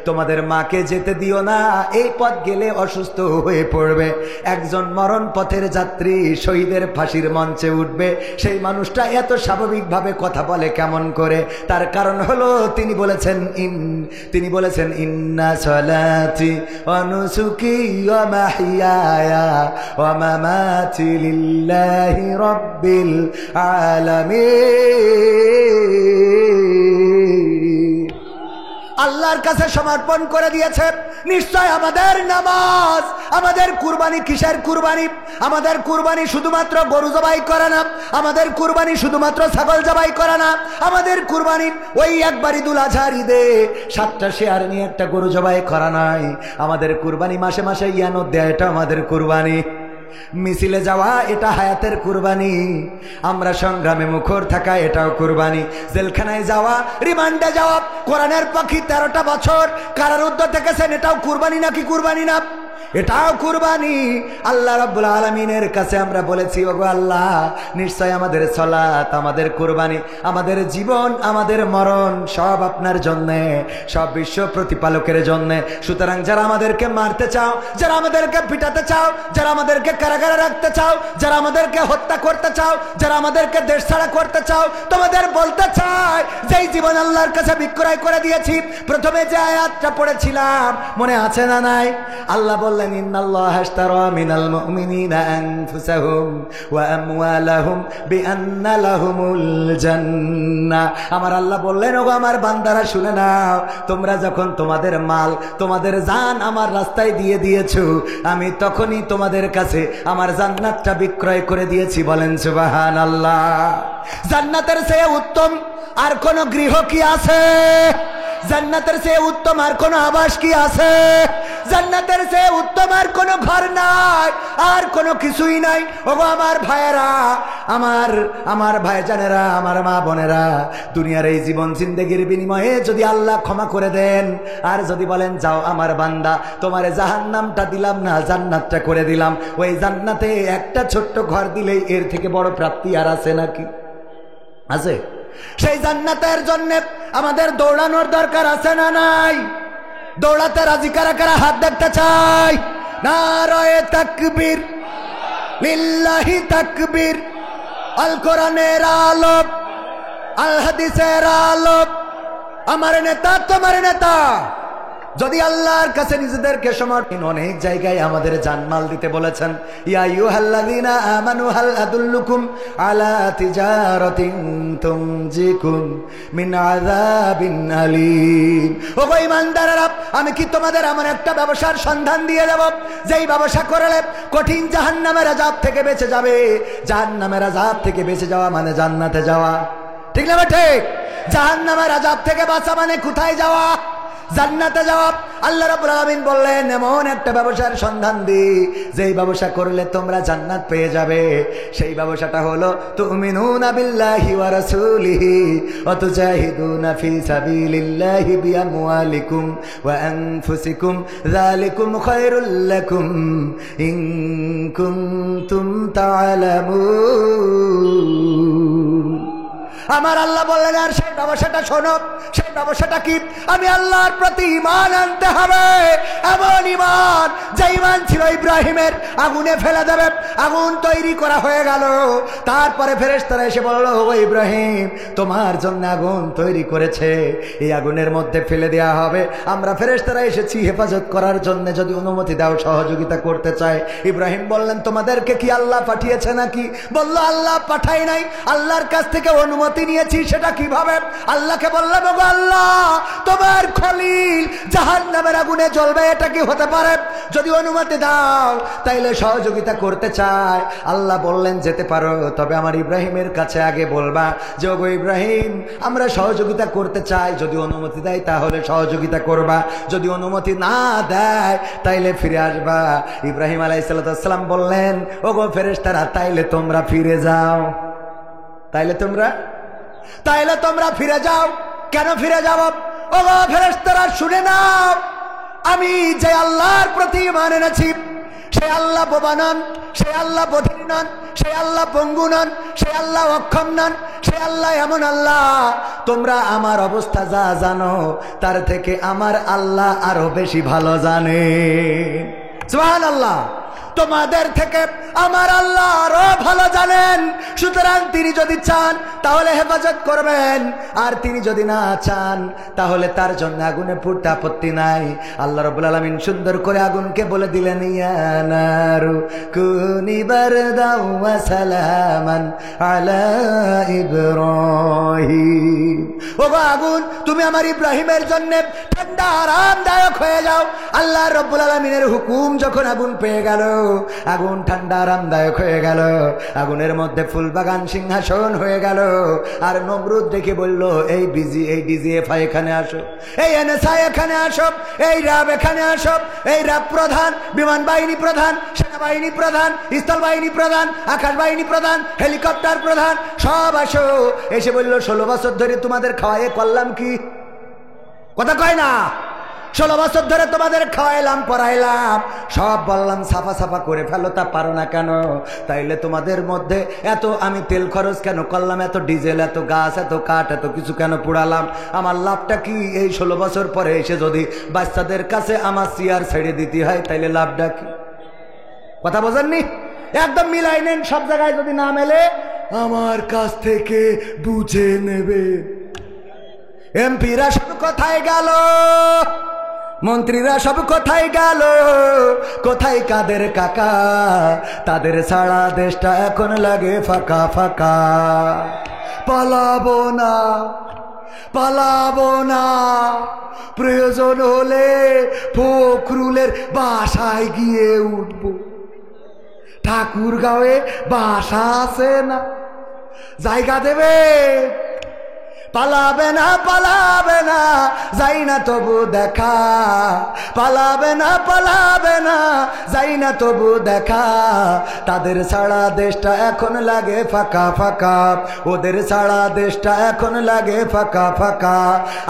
তোমাদের মাকে যেতে দিও না, এই পথ গেলে অসুস্থ হয়ে পড়বে। একজন মরণ পথের যাত্রী শহীদের ফাঁসির মঞ্চে উঠবে, সেই মানুষটা এত স্বাভাবিকভাবে কথা বলে কেমন করে? তার কারণ হলো তিনি বলেছেন ইন্না সলাতি ওয়া নুসুকি ওয়া মাহইয়ায়া ওয়া মামাতি লিল্লাহি রাব্বিল আলামিন। আল্লাহর কাছে সমর্পণ করে দিয়েছে। নিশ্চয় আমাদের নামাজ, আমাদের কুরবানি কিসের কুরবানি? আমাদের কুরবানি শুধুমাত্র গরু জবাই করা না, আমাদের কুরবানি শুধুমাত্র ছাগল জবাই করা না, আমাদের কুরবানি ওই একবার ঈদুল আজহার ঈদে 7টা শেয়ার নিয়ে একটা গরু জবাই করা নাই। আমাদের কুরবানি মাসে মাসে ইয়ানত দেয়া, এটা আমাদের কুরবানি। মিছিলে যাওয়া এটা হায়াতের কুরবানি, আমরা সংগ্রামে মুখর থাকা এটাও কুরবানি, জেলখানায় যাওয়া, রিমান্ডে যাওয়া, কোরআনের পাখি 13টা বছর কারারুদ্ধ থেকেছেন, এটাও কুরবানি নাকি কুরবানি না? এটাও কুরবানি। আল্লাহ রাব্বুল আলামিনের কাছে আমরা বলেছি, ওগো আল্লাহ নিশ্চয় আমাদের সালাত, আমাদের কুরবানি, আমাদের জীবন, আমাদের মরণ সব আপনার জন্যে, সব বিশ্ব প্রতিপালকের জন্যে। সুতরাং যারা আমাদেরকে মারতে চাও, যারা আমাদেরকে পিটাতে চাও, যারা আমাদেরকে কারাগারে রাখতে চাও, যারা আমাদেরকে হত্যা করতে চাও, যারা আমাদেরকে দেশ ছাড়া করতে চাও, তোমাদের বলতে চাই যেই জীবন আল্লাহর কাছে বিক্রয় করে দিয়েছি, প্রথমে যে আয়াতটা পড়েছিলাম মনে আছে না নাই? আল্লাহ বললেন ইন্নাল্লাহা আশতারা মিনাল মুমিনিনা আনফুসাহুম ওয়া আমওয়ালাহুম বিআন্না লাহুমুল জান্নাহ। আমার আল্লাহ বললেন, ওগো আমার বান্দারা শুনে নাও, তোমরা যখন তোমাদের মাল, তোমাদের জান আমার রাস্তায় দিয়ে দিয়েছো, আমি তখনই তোমাদের কাছে আমার জান্নাতটা বিক্রয় করে দিয়েছি। বলেন সুবহানাল্লাহ। জান্নাতের চেয়ে উত্তম আর কোন গৃহ কি আছে? জান্নাতের চেয়ে উত্তম আর কোন আবাস কি আছে? জান্নাতের চেয়ে উত্তম আর কোন ঘর নাই, আর কোন কিছুই নাই। ওগো আমার ভাইয়েরা, আমার ভাইজানেরা, আমার মা বোনেরা, দুনিয়ার এই জীবন জিন্দেগির বিনিময়ে যদি আল্লাহ ক্ষমা করে দেন, আর যদি বলেন যাও আমার বান্দা তোমারে জাহান্নামটা দিলাম না, জান্নাতটা করে দিলাম, ওই জান্নাতে একটা ছোট্ট ঘর দিলেই এর থেকে বড় প্রাপ্তি আর আছে নাকি? আছে? সেই জান্নাতের জন্য আমাদের দৌড়ানোর দরকার আছে না নাই? দৌড়াতে রাজি কারা কারা হাত দেখতে চাই? নারায়ে তাকবীর, লিল্লাহি তাকবীর। আল কোরআনের আলো, আল হাদিসের আলো, আমার নেতা তোমার নেতা। যদি আল্লাহর কাছে নিজেদেরকে সমর্পণ, অনেক জায়গায় আমাদের জানমাল দিতে বলেছেন। ইয়া আইয়ুহাল্লাযীনা আমানু হাল আদুল্লুকুম আলা তিজারাতিন তুনজিকুম মিন আযাবিন আলীম। ওগো ঈমানদারেরা, আমি কি তোমাদের এমন একটা ব্যবসার সন্ধান দিয়ে দেব যেই ব্যবসা করলে কঠিন জাহান্নামের আযাব থেকে বেঁচে যাবে? জাহান্নামের আযাব থেকে বেঁচে যাওয়া মানে জান্নাতে যাওয়া, ঠিক না? ঠিক। জাহান্নামের আযাব থেকে বাঁচা মানে কোথায় যাওয়া? জান্নাতে যাওয়া। আল্লাহ রাব্বুল আলামিন বললেন এমন একটা ব্যবসার সন্ধান দি যেই ব্যবসা করলে তোমরা জান্নাত পেয়ে যাবে। সেই ব্যবসাটা হলো তুমিনুনা বিল্লাহি ওয়া রাসূলিহি ওয়া তুজাহিদুনা ফি সাবিলিল্লাহি বিআমওয়ালিকুম ওয়া আনফুসিকুম যালিকুম খায়রুল লাকুম ইন কুনতুম তা'লামুন। আমার আল্লাহ বললেন আর সেই ব্যবসাটা শোনো। সেই ব্যবসাটা কি? আমি আল্লাহর প্রতি ঈমান আনতে হবে, এমন ঈমান যে ঈমান ছিল ইব্রাহিমের, আগুনে ফেলে দেবে। আগুন তৈরি করা হয়ে গেল। তারপরে ফেরেশতারা এসে বলল, ও ইব্রাহিম, তোমার জন্য আগুন তৈরি করেছে, এই আগুনের মধ্যে ফেলে দেওয়া হবে। আমরা ফেরেশতারা এসেছি হেফাজত করার জন্য, যদি অনুমতি দাও সহযোগিতা করতে চাই। ইব্রাহিম বললেন, তোমাদেরকে কি আল্লাহ পাঠিয়েছে নাকি? বলল, আল্লাহ পাঠাই নাই, আল্লাহর কাছ থেকে অনুমতি নিয়েছি। সেটা কিভাবে? আল্লাহকে বললাম, ওগো আল্লাহ, তোমার খলিল জাহান্নামের আগুনে জ্বলবে, এটা কি হতে পারে? যদি অনুমতি দাও তাইলে সহযোগিতা করতে চাই। আল্লাহ বললেন, যেতে পারো, তবে আমার ইব্রাহিমের কাছে আগে বলবা যে, ওগো ইব্রাহিম, আমরা সহযোগিতা করতে চাই, যদি অনুমতি দেয় তাহলে সহযোগিতা করবা, যদি অনুমতি না দেয় তাইলে ফিরে আসবা। ইব্রাহিম আলাইহিস সালাম বললেন, ওগো ফেরেশতারা, তাইলে তোমরা ফিরে যাও। তাইলে তোমরা ফিরে যাও। কেন ফিরে যাব? ওগো ফেরেশতারা, শুনে নাও, আমি যে আল্লাহর প্রতি ঈমান এনেছি, সে আল্লাহ বোবা নন, সে আল্লাহ বধির নন, সে আল্লাহ পঙ্গু নন, সে আল্লাহ অক্ষম নন, সে আল্লাহ এমন আল্লাহ, তোমরা আমার অবস্থা যা জানো তার থেকে আমার আল্লাহ আরো বেশি ভালো জানে। সুবহানাল্লাহ। তোমাদের থেকে আমার আল্লাহ আরো ভালো জানেন। সুতরাং তিনি যদি চান তাহলে হেফাজত করবেন, আর তিনি যদি না চান তাহলে তার জন্য আগুনে পুড়তে আপত্তি নাই। আল্লাহ রাব্বুল আলামিন সুন্দর করে আগুনকে বলে দিলেন, ইয়া নারু কুনি বারদাও ওয়া সালামান আলা ইব্রাহিম। ওগো আগুন, তুমি আমার ইব্রাহিমের জন্য ঠান্ডা আরামদায়ক হয়ে যাও। আল্লাহ রাব্বুল আলামিনের হুকুম যখন আগুন পেয়ে গেল, আগুন ঠান্ডা আরামদায়ক হয়ে গেল, আগুনের মধ্যে ফুলবাগান সিংহাসন হয়ে গেল। আর নমরুদ দেখে বলল, এই ডিজিএফআই এখানে আসো, এই এনএসআই এখানে আসো, এই র্যাব এখানে আসো, এই র্যাব প্রধান, বিমান বাহিনী প্রধান, সেনাবাহিনী প্রধান, স্থল বাহিনী প্রধান, আকাশ বাহিনী প্রধান, হেলিকপ্টার প্রধান, সব আসো। এসে বলল, 16 বছর ধরে তোমাদের খাওয়াইয়ে করলাম কি? কথা কয় না? 16 বছর ধরে তোমাদের খাওয়াইলাম, পড়াইলাম, সব বললাম সাফা সাফা করে ফেলো, তা পারো না কেন? তাইলে তোমাদের মধ্যে এত আমি তেল খরচ কেন করলাম, এত ডিজেল, এত গাছ, এত কাঠ, এত কিছু কেন পুড়ালাম? আমার লাভটা কি? এই 16 বছর পরে এসে যদি বাচ্চাদের কাছে আমার চেয়ার ছেড়ে দিতে হয় তাইলে লাভটা কি? কথা বোঝেননি? একদম মিলাই নেন, সব জায়গায় যদি না মেলে আমার কাছ থেকে বুঝে নেবে। এমপিরা সব কোথায় গেল? মন্ত্রীরা সব কোথায় গেল? কোথায় কাদের কাকা? তাদের ছাড়া দেশটা এখন লাগে ফাঁকা ফাঁকা। পালাবো না, প্রয়োজন হলে ফখরুলের বাসায় গিয়ে উঠবো। ঠাকুরগাঁওয়ে বাসা আছে না, জায়গা দেবে? পালাবে না, যাই না তবু দেখা। পালাবে না, যাই না তবু দেখা। তাদের ছাড়া দেশটা এখন লাগে ফাঁকা ফাঁকা, ওদের ছাড়া দেশটা এখন লাগে ফাঁকা ফাঁকা।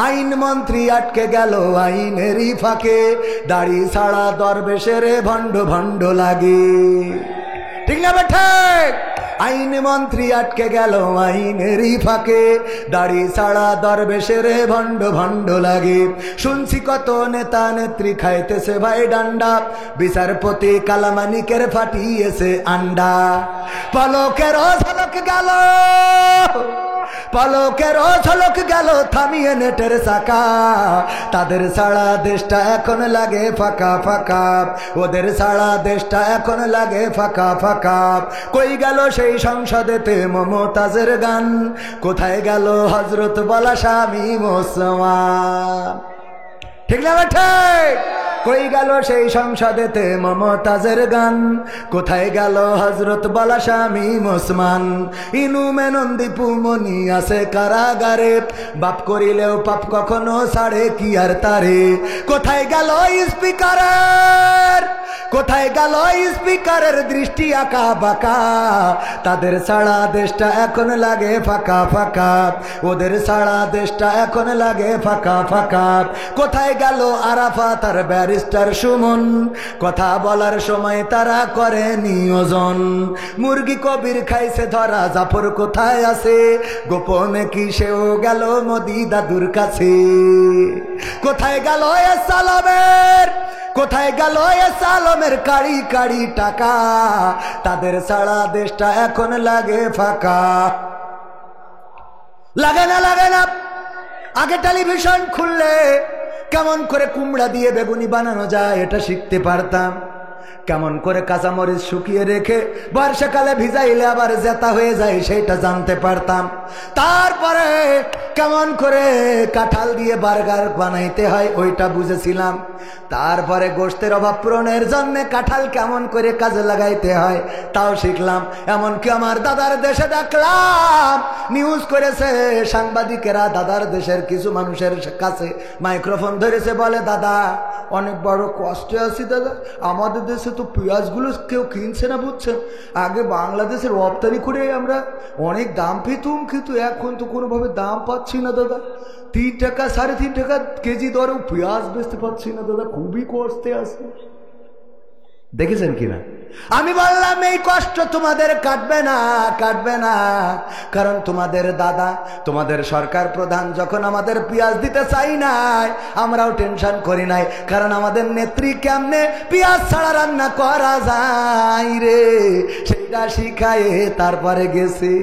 আইন মন্ত্রী আটকে গেল আইনেরই ফাঁকে, দাড়ি ছাড়া দরবেশের ভণ্ড ভণ্ড লাগে। ঠিক না বেঠে? আইন মন্ত্রী আটকে গেল আইনেরই ফাঁকে, দাড়ি ছাড়া দরবেশের ভণ্ড ভণ্ড লাগে। শুনছি কত নেতা নেত্রী খাইতেছে ভাই ডান্ডা, বিচারপতি কালামানিকের ফাটিয়েছে আন্ডা। পলকের ঝলক গেল থামিয়ে নেটের চাকা। তাদের ছাড়া দেশটা এখন লাগে ফাঁকা ফাঁকা, ওদের ছাড়া দেশটা এখন লাগে ফাঁকা ফাঁকা। কই গেল সেই সংসদেতে মমতাজের গান? কোথায় গেল হযরত বলা স্বামী মুসলমান? ঠিক না ঠিক? কই গেল সেই সংসদেতে মমতাজের গান? কোথায় গেল হযরত বলা স্বামী মুসলমান? ইনু মেনন্দি পুমনি আছে কারাগারে, বাপ করিলেও পাপ কখনো ছাড়ে কি আর তারে। কোথায় গেল স্পিকারের কোথায় গেল স্পিকারের দৃষ্টি আঁকা বাঁকা, তাদের সারা দেশটা এখন লাগে ফাঁকা ফাঁকা, ওদের সারা দেশটা এখন লাগে ফাঁকা ফাঁকা। কোথায় গেল আরাফাত আর ব্যারিস্টার সুমন, কথা বলার সময় তারা করে নিয়োজন। মুরগি কবির খাইছে ধরা, জাফর কোথায় আছে, গোপনে কি সেও গেল মোদি দাদুর কাছে। কোথায় গেল এ সালামের, কোথায় গেল এ সালামের কাড়ি কাড়ি টাকা, তাদের সারা দেশটা এখন লাগে ফাঁকা। লাগে না লাগে না, আগে টেলিভিশন খুললে কেমন করে কুমড়া দিয়ে বেগুনি বানানো যায় এটা শিখতে পারতাম, কেমন করে কাঁচামরিচ শুকিয়ে রেখে বর্ষাকালে ভিজাইলে আবার জেতা হয়ে যায় সেটা জানতে পারতাম। তারপরে কেমন করে কাঁঠাল দিয়ে বার্গার বানাইতে হয় ওইটা বুঝেছিলাম। তারপরে গোশতের অভাব পূরণের জন্য কাঁঠাল কেমন করে কাজে লাগাইতে হয় তাও শিখলাম। এমনকি আমার দাদার দেশে দেখলাম নিউজ করেছে সাংবাদিকেরা, দাদার দেশের কিছু মানুষের কাছে মাইক্রোফোন ধরেছে, বলে দাদা অনেক বড় কষ্টে আছি দাদা, আমাদের দেশে তো পেঁয়াজগুলো কেউ কিনছে না বুঝছেন, আগে বাংলাদেশের রপ্তানি করে আমরা অনেক দাম পেতুম, কিন্তু এখন তো কোনোভাবে দাম পাচ্ছি না দাদা, 3 টাকা 3.5 টাকা কেজি দরেও পেঁয়াজ বেচতে পারছি না দাদা, খুবই কষ্টে আছে। দেখেছেন কিনা? আমি বললাম এই কষ্ট তোমাদের কাটবে না, কাটবে না, কারণ তোমাদের দাদা তোমাদের সরকার প্রধান যখন আমাদের পেঁয়াজ দিতে চাই নাই আমরাও টেনশন করি নাই, কারণ আমাদের নেত্রী কেমনে পেঁয়াজ ছাড়া রান্না করা যায় রে সেটা শিখায়ে তারপরে গেছে।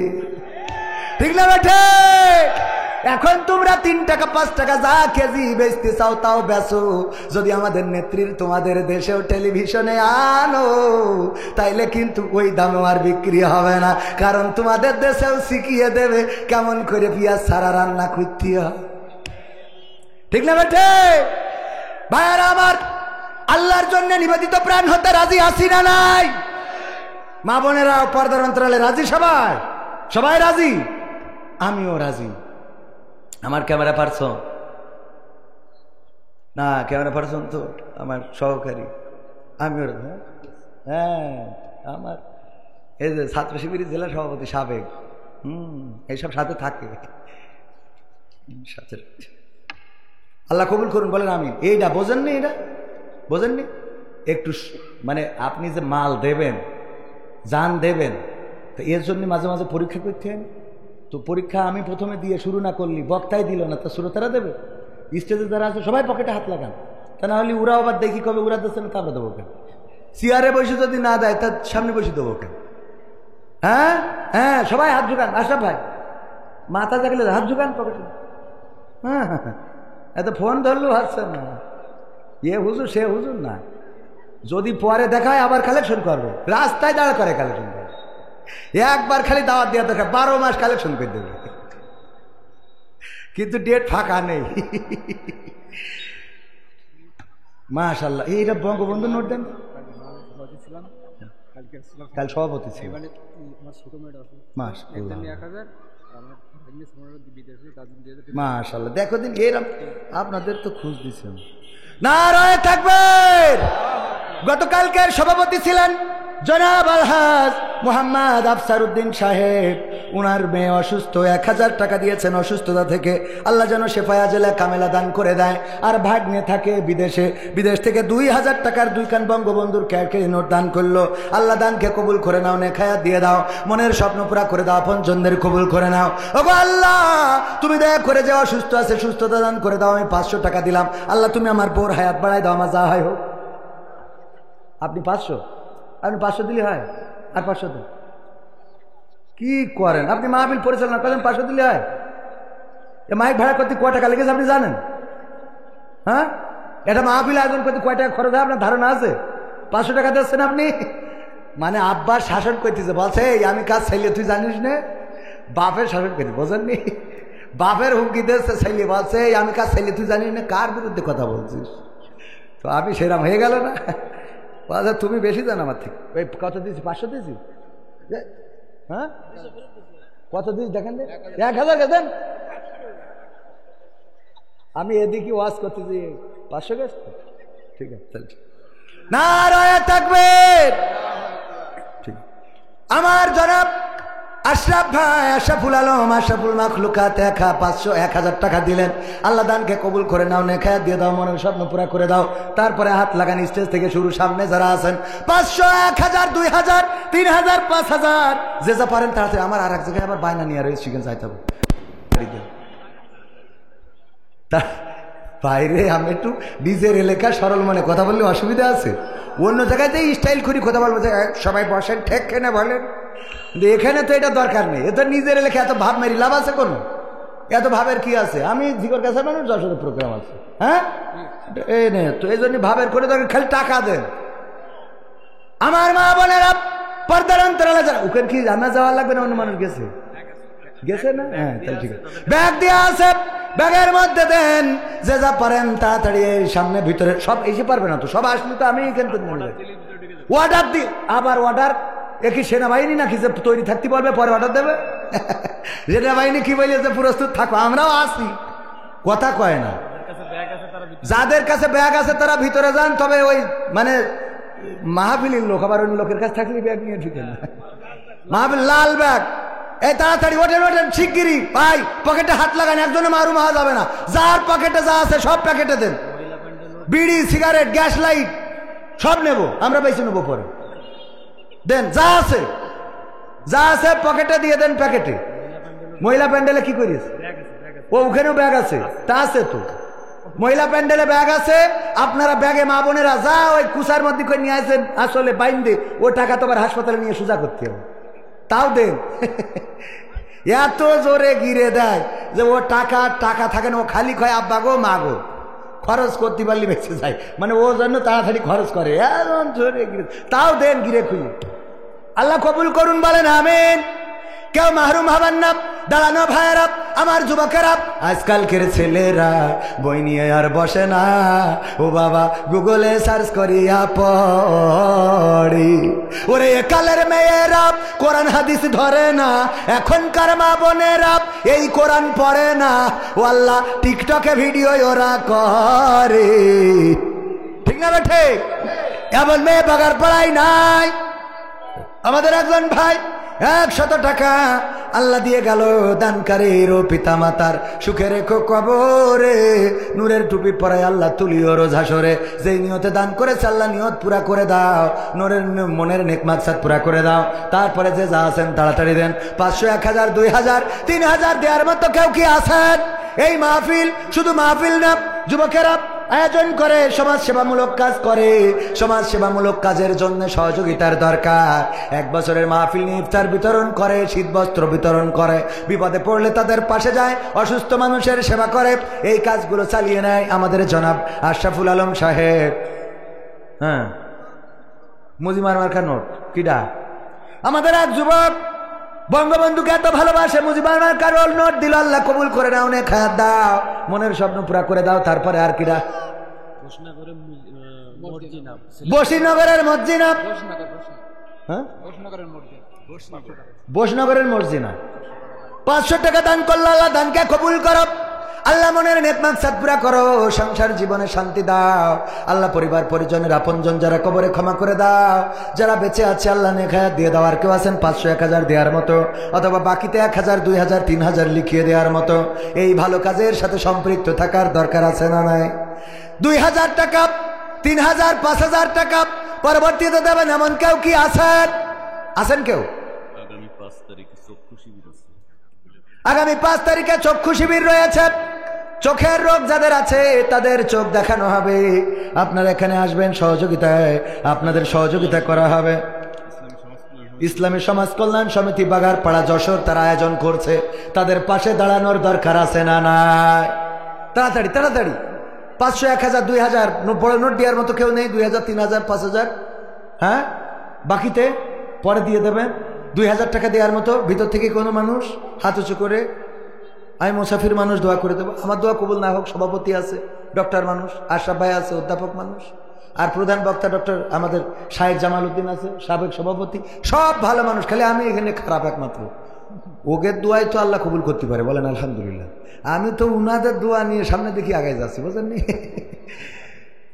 ঠিক না বেঠে? এখন তোমরা 3 টাকা 5 টাকা যা কেজি বেচতে চাও তাও বেচো, যদি আমাদের নেত্রীর তোমাদের দেশেও টেলিভিশনে আনো তাইলে কিন্তু ওই দামে আর বিক্রি হবে না, কারণ তোমাদের দেশেও শিখিয়ে দেবে কেমন করে পেঁয়াজ ছাড়া রান্না করতে হয়। ঠিক না বেটে? ভাইয়ারা আমার, আল্লাহর জন্য নিবেদিত প্রাণ হতে রাজি আছি না নাই? মা বোনেরা পর্দার অন্তরালে রাজি? সবাই সবাই রাজি? আমিও রাজি। আমার ক্যামেরা পারসন না, ক্যামেরা পারসন তো আমার সহকারী, আমিও হ্যাঁ আমার এই যে ছাত্র শিবিরের জেলা সভাপতি সাবেক, এইসব সাথে থাকে সাথে। আল্লাহ কবুল করুন, বলেন আমিন। এইটা বোঝেননি? এটা বোঝেননি? একটু মানে আপনি যে মাল দেবেন, জান দেবেন, তো এর জন্য মাঝে মাঝে পরীক্ষা করতে হয়। তো পরীক্ষা আমি প্রথমে দিয়ে শুরু না করলি, বক্তাই দিল না, তা শ্রোতারা দেবে? স্টেজে যারা আছে সবাই পকেটে হাত লাগান, তা না হলে ওরা আবার দেখি কবে ওরা দিচ্ছে না তারপরে দেবো কেন? চেয়ারে বসে যদি না দেয় তার সামনে বসে দেবো কেন? হ্যাঁ হ্যাঁ, সবাই হাত ঝুকান। আশরাফ ভাই মাথা থাকলে হাত ঝুকান পকেটে। হ্যাঁ হ্যাঁ, এত ফোন ধরলেও হাসছেন না, এ হুজুর সে হুজুর না, যদি পরে দেখায় আবার কালেকশন করবে, রাস্তায় দাঁড়া করে কালেকশন করবে, একবার খালি দাওয়াত দেওয়া দরকার, 12 মাস কালেকশন করে দেবে, কিন্তু ডেট ফাঁকা নেই। মাশাআল্লাহ, এইটা বঙ্গবন্ধু নোট দেন। কাল সভাপতি ছিল। মাশাআল্লাহ, দেখো দিন এরকম আপনাদের তো খোঁজ দিচ্ছেন। নারায়ে তাকবীর। গতকালকের সভাপতি ছিলেন জনাব আলহাজ মোহাম্মদ আফসার উদ্দিন সাহেব, উনার মেয়ে অসুস্থ, 1000 টাকা দিয়েছেন অসুস্থতা থেকে, আল্লাহ যেন শেফায়া জেলা কামেলা দান করে দেয়। আর ভাগ্নে থাকে বিদেশে, বিদেশ থেকে 2000 টাকার 2 কান বঙ্গবন্ধুর ক্যারকেরি নোট দান করলো। আল্লাহ দানকে কবুল করে নাও, নেখায়াত দিয়ে দাও, মনের স্বপ্ন পুরা করে দাও, আপনজনদের কবুল করে নাও। ওগো আল্লাহ, তুমি দয়া করে যে অসুস্থ আছে সুস্থতা দান করে দাও। আমি 500 টাকা দিলাম, আল্লাহ তুমি আমার বউর হায়াত বাড়াই দাও, আমার যা হয় হোক। আপনি 500, আপনি 500 দিলে হয়, আর 500 দেন। কি করেন আপনি? মাহফিল পরিচালনা করেন, 500 দিলে হয়? এ মাইক ভাড়া করতে কয় টাকা লেগেছে আপনি জানেন? হ্যাঁ, এটা মাহফিল আয়োজন করতে কয় টাকা খরচ হয় আপনার ধারণা আছে? 500 টাকা দিচ্ছেন আপনি। মানে আব্বার শাসন করতেছে, বলছে আমি কাজ চাইলে তুই জানিস না, বাপের শাসন করতে, বোঝেননি? বাপের হুমকি দিচ্ছে, ছেলে বলছে আমি কাজ চাইলে তুই জানিস না, কার বিরুদ্ধে কথা বলছিস? তো আমি সেরাম হয়ে গেল না? বলছে তুমি বেশি জানো আমার থেকে। ওই কত দিয়েছি? 500 দিয়েছি। হ্যাঁ, কত দিয়েছি দেখেন, 1000 গেছেন। আমি এদিকে ওয়াজ করতেছি, 500 গেছে। ঠিক আছে, নারায়ে তাকবীর। আমার জনাব আশরাফ ভাই, আশরাফুল আলম, আশরাফুল মাখলুকাত 500-1000 টাকা দিলেন। আল্লাহ দানকে কবুল করে নাও, নেখায়া দিয়ে দাও, মনের স্বপ্ন পুরা করে দাও। তারপরে হাত লাগান, স্টেজ থেকে শুরু, সামনে যারা আছেন 500, 1000, 2000, 3000, 5000, যে যা পারেন তাড়াতাড়ি। আমার আর এক জায়গায় আবার বায়না নিয়ে রয়েছে, সেখানে যাইতে হবে। বাইরে আমি একটু নিজের এলাকা সরল মনে কথা বললে অসুবিধা আছে। অন্য জায়গাতে স্টাইল করি কথা বলবো, যে সবাই বসেন ঠেক কেনে বলেন, কিন্তু এখানে তো এটা দরকার নেই। এ তো নিজের এলাকা, এত ভাব মেরি লাভ আছে কোনো? এত ভাবের কি আছে? আমি জিগর কাছে মানুষ, যশোরের প্রোগ্রাম আছে, হ্যাঁ এই নে তো, এই জন্য ভাবের করে দরকার, খালি টাকা দেন। আমার মা বোনেরা, পর্দার অন্তরালে যারা, ওখানে কি জানা যাওয়া লাগবে না? অন্য মানুষ গেছে গেছে না? হ্যাঁ তাহলে ঠিক আছে। ব্যাগ দেওয়া আছে, ব্যাগের মধ্যে দেন, যে যা পারেন তাড়াতাড়ি। সামনে ভিতরে সব এসে পারবে না তো, সব আসলে তো আমি এখান থেকে অর্ডার দিই। আবার অর্ডার একই সেনাবাহিনী নাকি যে তৈরি থাকতে বলবে, পরে অর্ডার দেবে? সেনাবাহিনী কি বলে যে প্রস্তুত থাকো, আমরাও আসি, কথা কয় না। যাদের কাছে ব্যাগ আছে তারা ভিতরে যান, তবে ওই মানে মাহফিলের লোক, আবার অন্য লোকের কাছে থাকলে ব্যাগ নিয়ে ঢুকে না। মাহফিল লাল ব্যাগ, এই তাড়াতাড়ি ওঠেন ওঠেন শিগগিরি ভাই, পকেটে হাত লাগান, একজনে মারু মাহা যাবে না। যার পকেটে যা আছে সব প্যাকেটে দেন, বিড়ি, সিগারেট, গ্যাস লাইট সব নেব আমরা, বেশি নেবো পরে। দেন যা আছে পকেটে দিয়ে দেন, প্যাকেটে। মহিলা প্যান্ডেলে কি করিস? ও ওখানেও ব্যাগ আছে, তা আছে তো, মহিলা প্যান্ডেলে ব্যাগ আছে। আপনারা ব্যাগে মা বোনেরা যা ওই কুসার মধ্যে করে নিয়ে আসেন, আসলে বাইন্দে ও টাকা তো আবার হাসপাতালে নিয়ে সোজা করতে হবে, তাও দেন। এত জোরে গিরে দেয় যে ও টাকা থাকে না, ও খালি কয় আব্বা গো মা গো, খরচ করতে পারলে বেঁচে যায়, মানে ও জন্য তাড়াতাড়ি খরচ করে, এমন জোরে গিরে, তাও দেন গিরে খুঁজে। আল্লাহ কবুল করুন, বলেন আমিন। কেউ মাহরুম হবেন না। দাঁড়ানো ভাইয়েরা, আমার যুবকেরা, আজকালকের ছেলেরা বই নিয়ে আর বসে না, ও বাবা গুগলে সার্চ করিয়া পড়ি। ওরে কালের মেয়েরা কোরআন হাদিস ধরে না, এখনকার মা বোনেরা এই কোরআন পড়ে না, ও আল্লাহ টিকটকে ভিডিও ওরা করে, ঠিক না বেঠে? এমন মেয়ে বাগার পড়াই নাই। আমাদের একজন ভাই 100 টাকা আল্লাহ দিয়ে গেল দানকারীর ও পিতা মাতার সুখে রেখো কবরে, নূরের টুপি পরায় আল্লাহ তুলিও রোজ হাসরে। যেই নিয়তে দান করেছে আল্লাহ নিয়ত পুরা করে দাও, নূরের মনের নেক মাকসাদ পুরা করে দাও। তারপরে যে যা আছেন তাড়াতাড়ি দেন। 500, 1000, 2000, 3000 দেওয়ার মতো কেউ কি আছেন? এই মাহফিল শুধু মাহফিল না, যুবকেরা আয়োজন করে, সমাজ সেবামূলক কাজ করে। সমাজ সেবামূলক কাজের জন্য সহযোগিতার দরকার। 1 বছরের মাহফিল নিয়ে ইফতার বিতরণ করে, শীত বস্ত্র বিতরণ করে, বিপদে পড়লে তাদের পাশে যায়, অসুস্থ মানুষের সেবা করে। এই কাজগুলো চালিয়ে নেয় আমাদের জনাব আশরাফুল আলম সাহেব। হ্যাঁ, মুজিমার মার্কা নোট কিডা? আমাদের এক যুবক বঙ্গবন্ধুকে এত ভালোবাসে, মুজিবার মার্কার রোল নোট দিল। আল্লাহ কবুল করে নাও, নে খায়াত দাও, মনের স্বপ্ন পুরা করে দাও। তারপরে আর কিরা? বসিনগরের মসজিনা, হ্যাঁ বসনগরের মসজিনা 500 টাকা দান করলো। আল্লাহ দানকে কবুল করো, আল্লাহ মনের নেক মাকসাদ পুরা করো, সংসার জীবনে শান্তি দাও। আল্লাহ পরিবার পরিজনের আপনজন যারা কবরে ক্ষমা করে দাও, যারা বেঁচে আছে আল্লাহ নেক হায়াত দিয়ে দাও। আর কেউ আছেন 500, 1000 দেওয়ার মতো, অথবা বাকিতে 1000, 2000, 3000 লিখিয়ে দেওয়ার মতো? এই ভালো কাজের সাথে সম্পৃক্ত থাকার দরকার আছে না নাই? 2000 টাকা, 3000, 5000 টাকা পরবর্তীতে দেবেন, এমন কেউ কি আছেন কেউ? আগামী 5 তারিখে চক্ষু শিবির রয়েছে। চোখের রোগ যাদের আছে তাদের চোখ দেখানো হবে। আপনারা এখানে আসবেন, সহযোগিতায় আপনাদের সহযোগিতা করা হবে। ইসলামী সমাজ কল্যাণ সমিতি বাগারপাড়া যশোর তারা আয়োজন করছে, তাদের পাশে দাঁড়ানোর দরকার আছে না নাই? তাড়াতাড়ি তাড়াতাড়ি 500, 1000, 2000 বড় নোট দেওয়ার মতো কেউ নেই? 2000, 3000, 5000, হ্যাঁ বাকিতে পরে দিয়ে দেবেন। 2000 টাকা দেওয়ার মতো ভিতর থেকে কোনো মানুষ হাত উঁচু করে, আমি মুসাফির মানুষ, দোয়া করে দেবো। আমার দোয়া কবুল না হোক, সভাপতি আছে, ডক্টর মানুষ, আশরাফ ভাই আছে, অধ্যাপক মানুষ, আর প্রধান বক্তা ডক্টর আমাদের শাহেদ জামাল উদ্দিন আছে, সাবেক সভাপতি, সব ভালো মানুষ। খালি আমি এখানে খারাপ একমাত্র। ওদের দোয়াই তো আল্লাহ কবুল করতে পারে, বলেন আলহামদুলিল্লাহ। আমি তো উনাদের দোয়া নিয়ে সামনে দেখি আগায় যাচ্ছি, বুঝলেন?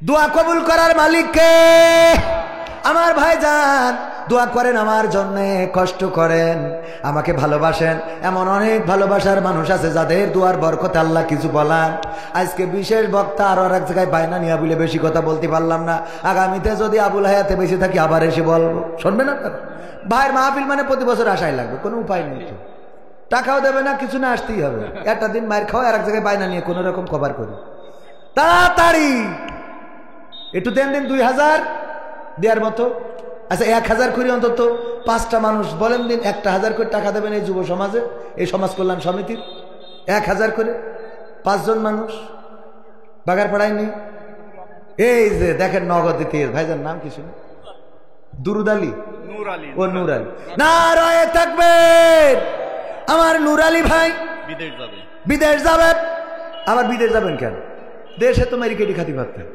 দোয়া কবুল করার মালিককে। আমার ভাইজান দোয়া করেন আমার জন্য, কষ্ট করেন, আমাকে ভালোবাসেন। এমন অনেক ভালোবাসার মানুষ আছে যাদের দোয়ার বরকতে আল্লাহ কিছু বলান। আজকে বিশেষ বক্তা আরো এক জায়গায় বায়না নিয়ে বলে বেশি কথা বলতে পারলাম না। আগামীতে যদি আবুল হায়াতে বেশি থাকি আবার এসে বলবো, শুনবেন আপনারা? ভাইয়ের মাহফিল মানে প্রতি বছর আসাই লাগবে, কোনো উপায় নেই। তো টাকাও দেবে না, কিছু না, আসতেই হবে। একটা দিন মায়ের খাওয়া আর এক জায়গায় বায়না নিয়ে কোনো রকম কভার করি। তাড়াতাড়ি একটু দেন, দিন 2000 দেওয়ার মতো। আচ্ছা 1000 করে অন্তত 5টা মানুষ বলেন দিন, 1000 করে টাকা দেবেন এই যুব সমাজে, এই সমাজ কল্যাণ সমিতির 1000 করে 5 জন মানুষ বাগারপাড়ায় নেই। এই যে দেখেন নগদ দিতে ভাইজান নাম কি শুনে? দুরুদ আলী, ও নূর আলী। নারায়ে তাকবীর। আমার নূর আলী ভাই বিদেশ যাবে। আবার বিদেশ যাবেন কেন? দেশে তো মেরিকেটি খাতি পারতেন।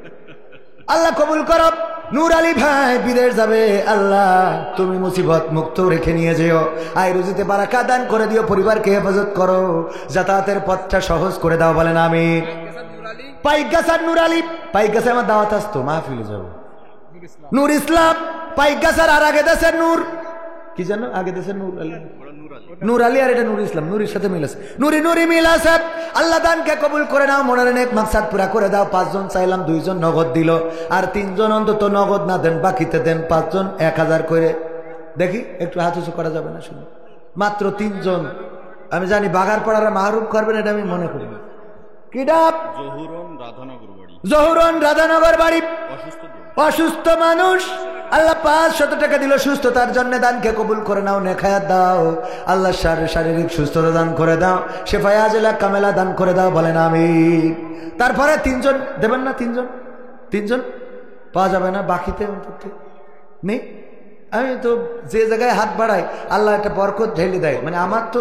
আল্লাহ কবুল করো। নূর আলী ভাই বিদেশ যাবে, আল্লাহ তুমি মুসিবত মুক্ত রেখে নিয়ে যেও। আয় রুজিতে বারাকা দান করে দিও, পরিবারকে হেফাজত করো, যাতায়াতের পথটা সহজ করে দাও, বলেন আমিন। পাইকগাছার নূর আলী, পাইকগাছে আমার দাওয়াত আসতো, মাহফিলে যাবো। নূর ইসলাম পাইকগাছার, আর আগে দেশের নূর কি জানো? আগে দেশের নূর আলী, নূর আলী আর এটা নূর ইসলাম, নুরির সাথে মিল আছে, নুরি নুরি মিল আছে। আল্লাহ দানকে কবুল করে নাও, মনের নেক মাকসাদ পুরা করে দাও। 5 জন চাইলাম, 2 জন নগদ দিল, আর 3 জন অন্তত নগদ না দেন, বাকিতে দেন 5 জন 1000 করে। দেখি একটু হাত উঁচু করা যাবে না? শুনে মাত্র 3 জন। আমি জানি বাগারপাড়ারা মাহরুম করবেন, এটা আমি মনে করি। কি ডাব? জহুরন রাধানগর বাড়ি, অসুস্থ মানুষ। আল্লাহ 500 টাকা দিল সুস্থতার জন্য, দানকে কবুল করে নাও, নেখায়াত দাও। আল্লাহ শারীরিক সুস্থতা দান করে দাও, শেফায়ে আজলা কামেলা দান করে দাও, বলেন আমিন। তারপরে 3 জন দেবেন না? 3 জন পাওয়া যাবে না? বাকিতে অন্তত নেই। আমি তো যে জায়গায় হাত বাড়াই আল্লাহ একটা বরকত ঢেলে দেয়। মানে আমার তো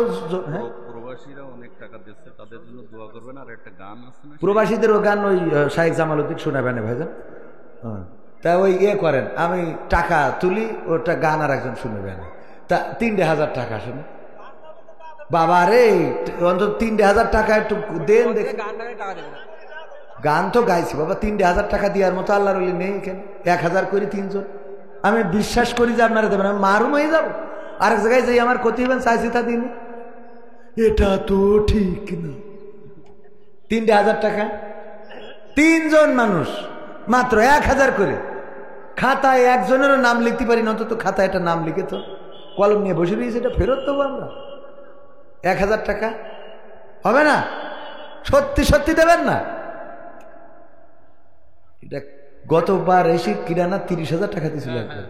হ্যাঁ, প্রবাসীরা অনেক টাকা দিচ্ছে, তাদের জন্য দোয়া করবেন। আর একটা গান আছে না, প্রবাসীদেরও গান ওই শাইখ জামালউদ্দিন শোনাবেন ভাইজান। হ্যাঁ, তা ওই করেন, আমি টাকা তুলি, ওটা গান আর একজন শুনবেন। তা 3000 টাকা শুনে বাবা রে, অন্তত 3000 টাকা একটু দেন দেখি। গান তো গাইছি বাবা, 3000 টাকা দেওয়ার মতো আল্লাহর ওলি নেই কেন? 1000 করে 3 জন। আমি বিশ্বাস করি যে আপনারা দেবেন, আমি মারুম হয়ে যাবো। আরেক জায়গায় যাই আমার ক্ষতি হবেন, চাইছি তা দিন। এটা তো ঠিক না। 3000 টাকা 3 জন মানুষ, মাত্র 1000 করে। খাতায় একজনেরও নাম লিখতে পারি না, অন্তত খাতায় একটা নাম লিখে তো কলম নিয়ে বসে রয়েছে, এটা ফেরত দেবো আমরা। 1000 টাকা হবে না? সত্যি সত্যি দেবেন না? এটা গতবার এসে কিরানা 30,000 টাকা দিয়েছিল একবার।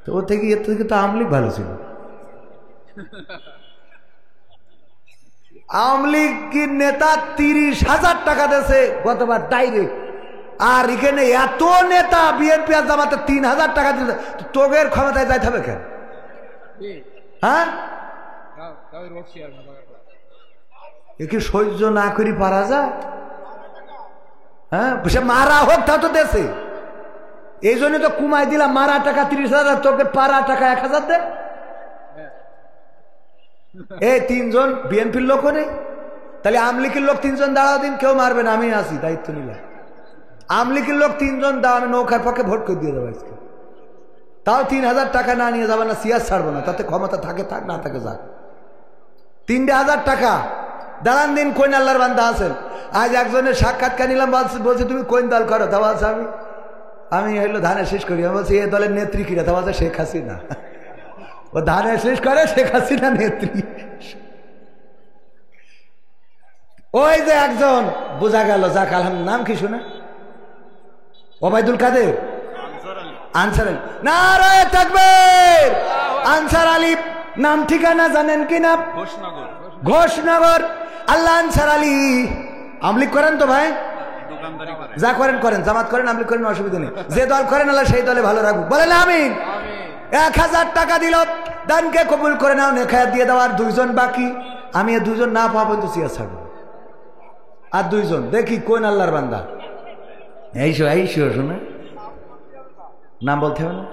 তো ও থেকে এর থেকে তো আমলিগ ভালো ছিল। আওয়ামী লীগের নেতা 30,000 টাকা দিয়েছে গতবার ডাইরেক্ট। আর এখানে এত নেতা বিএনপি আর জামাতে 3000 টাকা দিতে, তোগের ক্ষমতায় যাইতে হবে কেন? হ্যাঁ, একে সহ্য না করি পারা যায়? হ্যাঁ, সে মারা হোক তা তো দেশে। এই জন্য তো কুমাই দিলাম, মারা টাকা 30,000, তোকে পারা টাকা 1000 দে। এই 3 জন বিএনপির লোকও নেই, তাহলে আমলিকের লোক 3 জন দাঁড়াও দিন, কেউ মারবে না, আমি আছি, দায়িত্ব নিলাম। আমলিকের লোক 3 জন দাও, আমি নৌকার পক্ষে ভোট করে দিয়ে দেবো আজকে। তাও 3000 টাকা না নিয়ে যাবে না, সিয়াস ছাড়বো না, তাতে ক্ষমতা থাকে থাক, না থাকে যাক। 3000 টাকা দাঁড়ান দিন। কোন আল্লাহর বান্দা আছেন? আজ একজনের সাক্ষাৎকার নিলাম, বলছে তুমি কোন দল করো? তা বলছে আমি হইলো ধানের শেষ করি। আমি বলছি এই দলের নেত্রী কিরা? তা বলছে শেখ হাসিনা। ও ধানের শেষ করে, শেখ হাসিনা নেত্রী। ওই যে একজন বোঝা গেল, যাক আলহামদুলিল্লাহ। নাম কি শুনে? ওবায়দুল কাদের, আনসার আলী। নারায়ে তাকবীর। আনসার আলী নাম ঠিকানা জানেন কিনা? ঘোষনগর। আল্লাহ আনসার আলী আমলিক করেন তো ভাই? যা করেন করেন, জামাত করেন, আমলিক করেন, অসুবিধা নেই। যে দল করেন আল্লাহ সেই দলে ভালো রাখুক, বলেন আমিন। 1000 টাকা দিল, দানকে কবুল করে নাও, নেখায়াত দিয়ে দাও। আর 2 জন বাকি, আমি 2 জন না পাবো তো সিয়া ছাড়বো। আর 2 জন দেখি কোন আল্লাহর বান্দা। এইসো শোনা, নাম বলতে হবে না,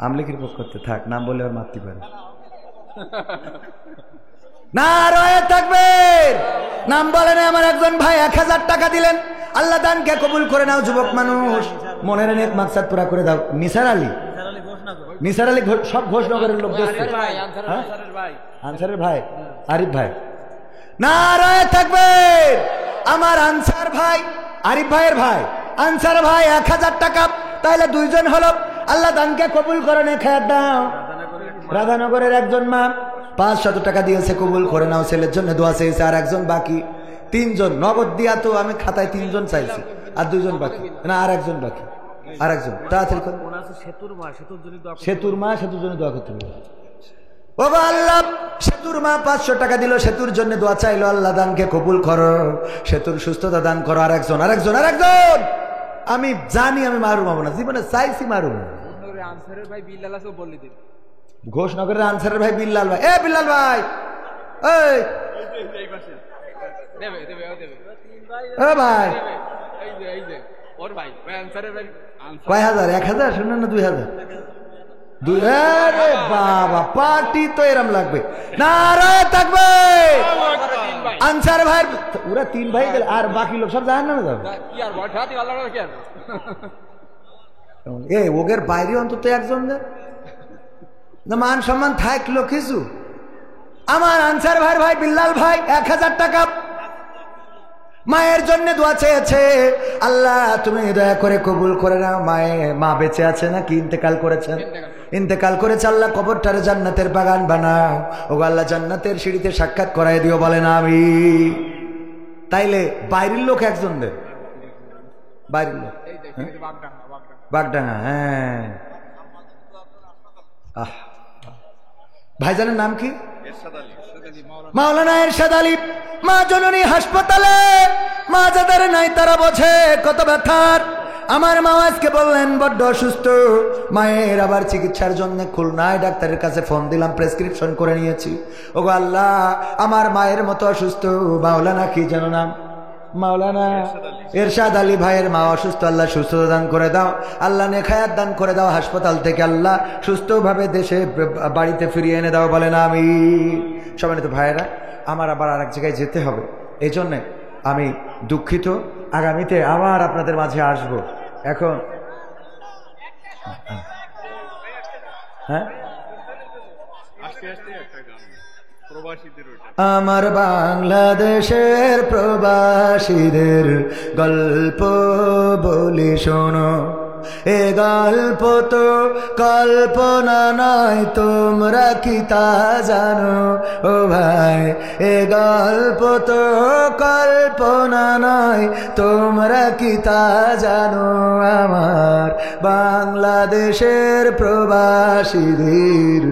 আমলিকের পক্ষ করতে থাক, নাম বলে আর মারতে পারে। নারায়ে তাকবীর। নাম বলেন। আমার একজন ভাই 1000 টাকা দিলেন, আল্লাহ দানকে কবুল করে নাও যুবক মানুষ, মনের নেক মাকসাদ পুরা করে দাও। নিসার আলী, নিসার আলী সব ঘোষনগরের লোক দেখছে, আনসারের ভাই আরিফ ভাই, নারায়ে তাকবীর। আমার আনসার ভাই আরিফ ভাইয়ের ভাই আনসার ভাই 1000 টাকা, তাহলে 2 জন হলো। আল্লাহ দানকে কবুল করে নে, খেয়ার দাও। রাধানগরের একজন মা 500 টাকা দিয়েছে, কবুল করে নাও। ছেলের জন্য দোয়া চেয়েছে, আর একজন বাকি। 3 জন নগদ দিয়া, তো আমি খাতায় 3 জন চাইছি, আর 2 জন বাকি, না আর একজন বাকি, আর একজন তাড়াতাড়ি করুন। সেতুর মা, সেতুর জন্য দোয়া করতে হবে। ও আল্লাহ, সেতুর মা 500 টাকা দিল, সেতুর জন্য দোয়া চাইলো, আল্লাহ দানকে কবুল করো, সেতুর সুস্থতা দান করো। আর একজন, আর একজন, আর একজন। আমি জানি আমি মারুম হবো না, জীবনে চাইছি মারুম। ঘোষনগরের আনসারের ভাই বিল্লাল ভাই, এ বিল্লাল ভাই, ভাই কয় হাজার? 1000 শুনেন না, 2000? বাবা, পার্টি তো এরম লাগবে। নারায়ে তাকবীর। আনসার ভাই, ওরা 3 ভাই, আর বাকি লোক সব জানেন না। এ ওগের বাইরে অন্তত একজন না, মান সম্মান থাকলো কিছু। আমার আনসার ভাইয়ের ভাই বিল্লাল ভাই 1000 টাকা মায়ের জন্য দোয়া চেয়েছে, আল্লাহ তুমি দয়া করে কবুল করে নাও। মা বেঁচে আছে নাকি ইন্তেকাল করেছেন? ইন্তেকাল করেছে। আল্লাহ কবরটারে জান্নাতের বাগান বানাও। ও আল্লাহ জান্নাতের সিঁড়িতে সাক্ষাৎ করাই দিও, বলেন আমি। তাইলে বাইরের লোক একজন দেন, বাইরের লোক বাগডাঙ্গা। হ্যাঁ, ভাইজানের নাম কি? মাওলানা এরশাদ আলী। মা জননী হাসপাতালে, মা যাদের নাই তারা বোঝে কত ব্যথার। আমার মা আজকে বললেন বড্ড অসুস্থ। মায়ের আবার চিকিৎসার জন্য খুলনায় ডাক্তারের কাছে ফোন দিলাম, প্রেসক্রিপশন করে নিয়েছি। ওগো আল্লাহ, আমার মায়ের মতো অসুস্থ মাওলানা কি যেন নাম, মাওলানা এরশাদ আলী ভাইয়ের মা অসুস্থ। আল্লাহ সুস্থতা দান করে দাও, আল্লাহ নেখায়াত দান করে দাও। হাসপাতাল থেকে আল্লাহ সুস্থভাবে দেশে বাড়িতে ফিরিয়ে এনে দাও, বলেন আমি। সম্মানিত ভাইয়েরা, আমার আবার আরেক জায়গায় যেতে হবে, এই জন্যে আমি দুঃখিত। আগামীতে আবার আপনাদের মাঝে আসব। এখন হ্যাঁ, আমার বাংলাদেশের প্রবাসীদের গল্প বলি শোনো। এ গল্প তো কল্পনা নয়, তোমরা কি তা জানো? ও ভাই, এ গল্প তো কল্পনা নয়, তোমরা কি তা জানো? আমার বাংলাদেশের প্রবাসীদের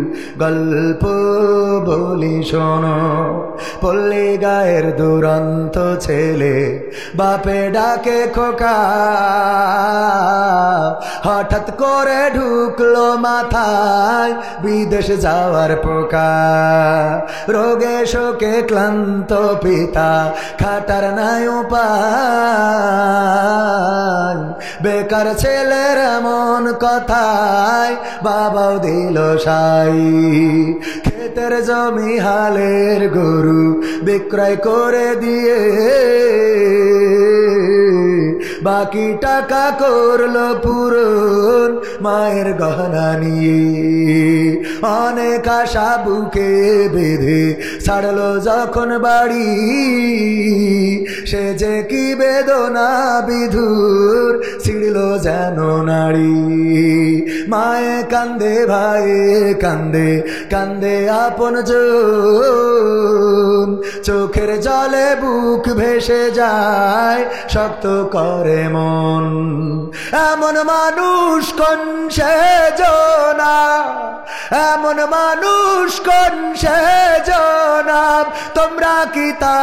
গল্প বলি শোনো। পল্লী গায়ের দুরন্ত ছেলে বাপে ডাকে খোকা, হঠাৎ করে ঢুকলো মাথায় বিদেশ যাওয়ার পোকা। রোগে শোকে ক্লান্ত পিতা, খাটার নাই উপায়। বেকার ছেলের এমন কথায় বাবাও দিল সাই। ক্ষেতের জমি হালের গরু বিক্রয় করে দিয়ে বাকি টাকা করলো পূরণ মায়ের গহনা নিয়ে। অনেক আশা বুকে বেঁধে ছাড়লো যখন বাড়ি, সে যে কি বেদনা বিধুর ছিড়ল যেন নাড়ি। মায়ে কান্দে, ভাইয়ে কান্দে, কান্দে আপন জন। চোখের জলে বুক ভেসে যায়, শক্ত করে মন। এমন মানুষ কোন সেজনা, এমন মানুষ কোন সেজনা, তোমরা কি তা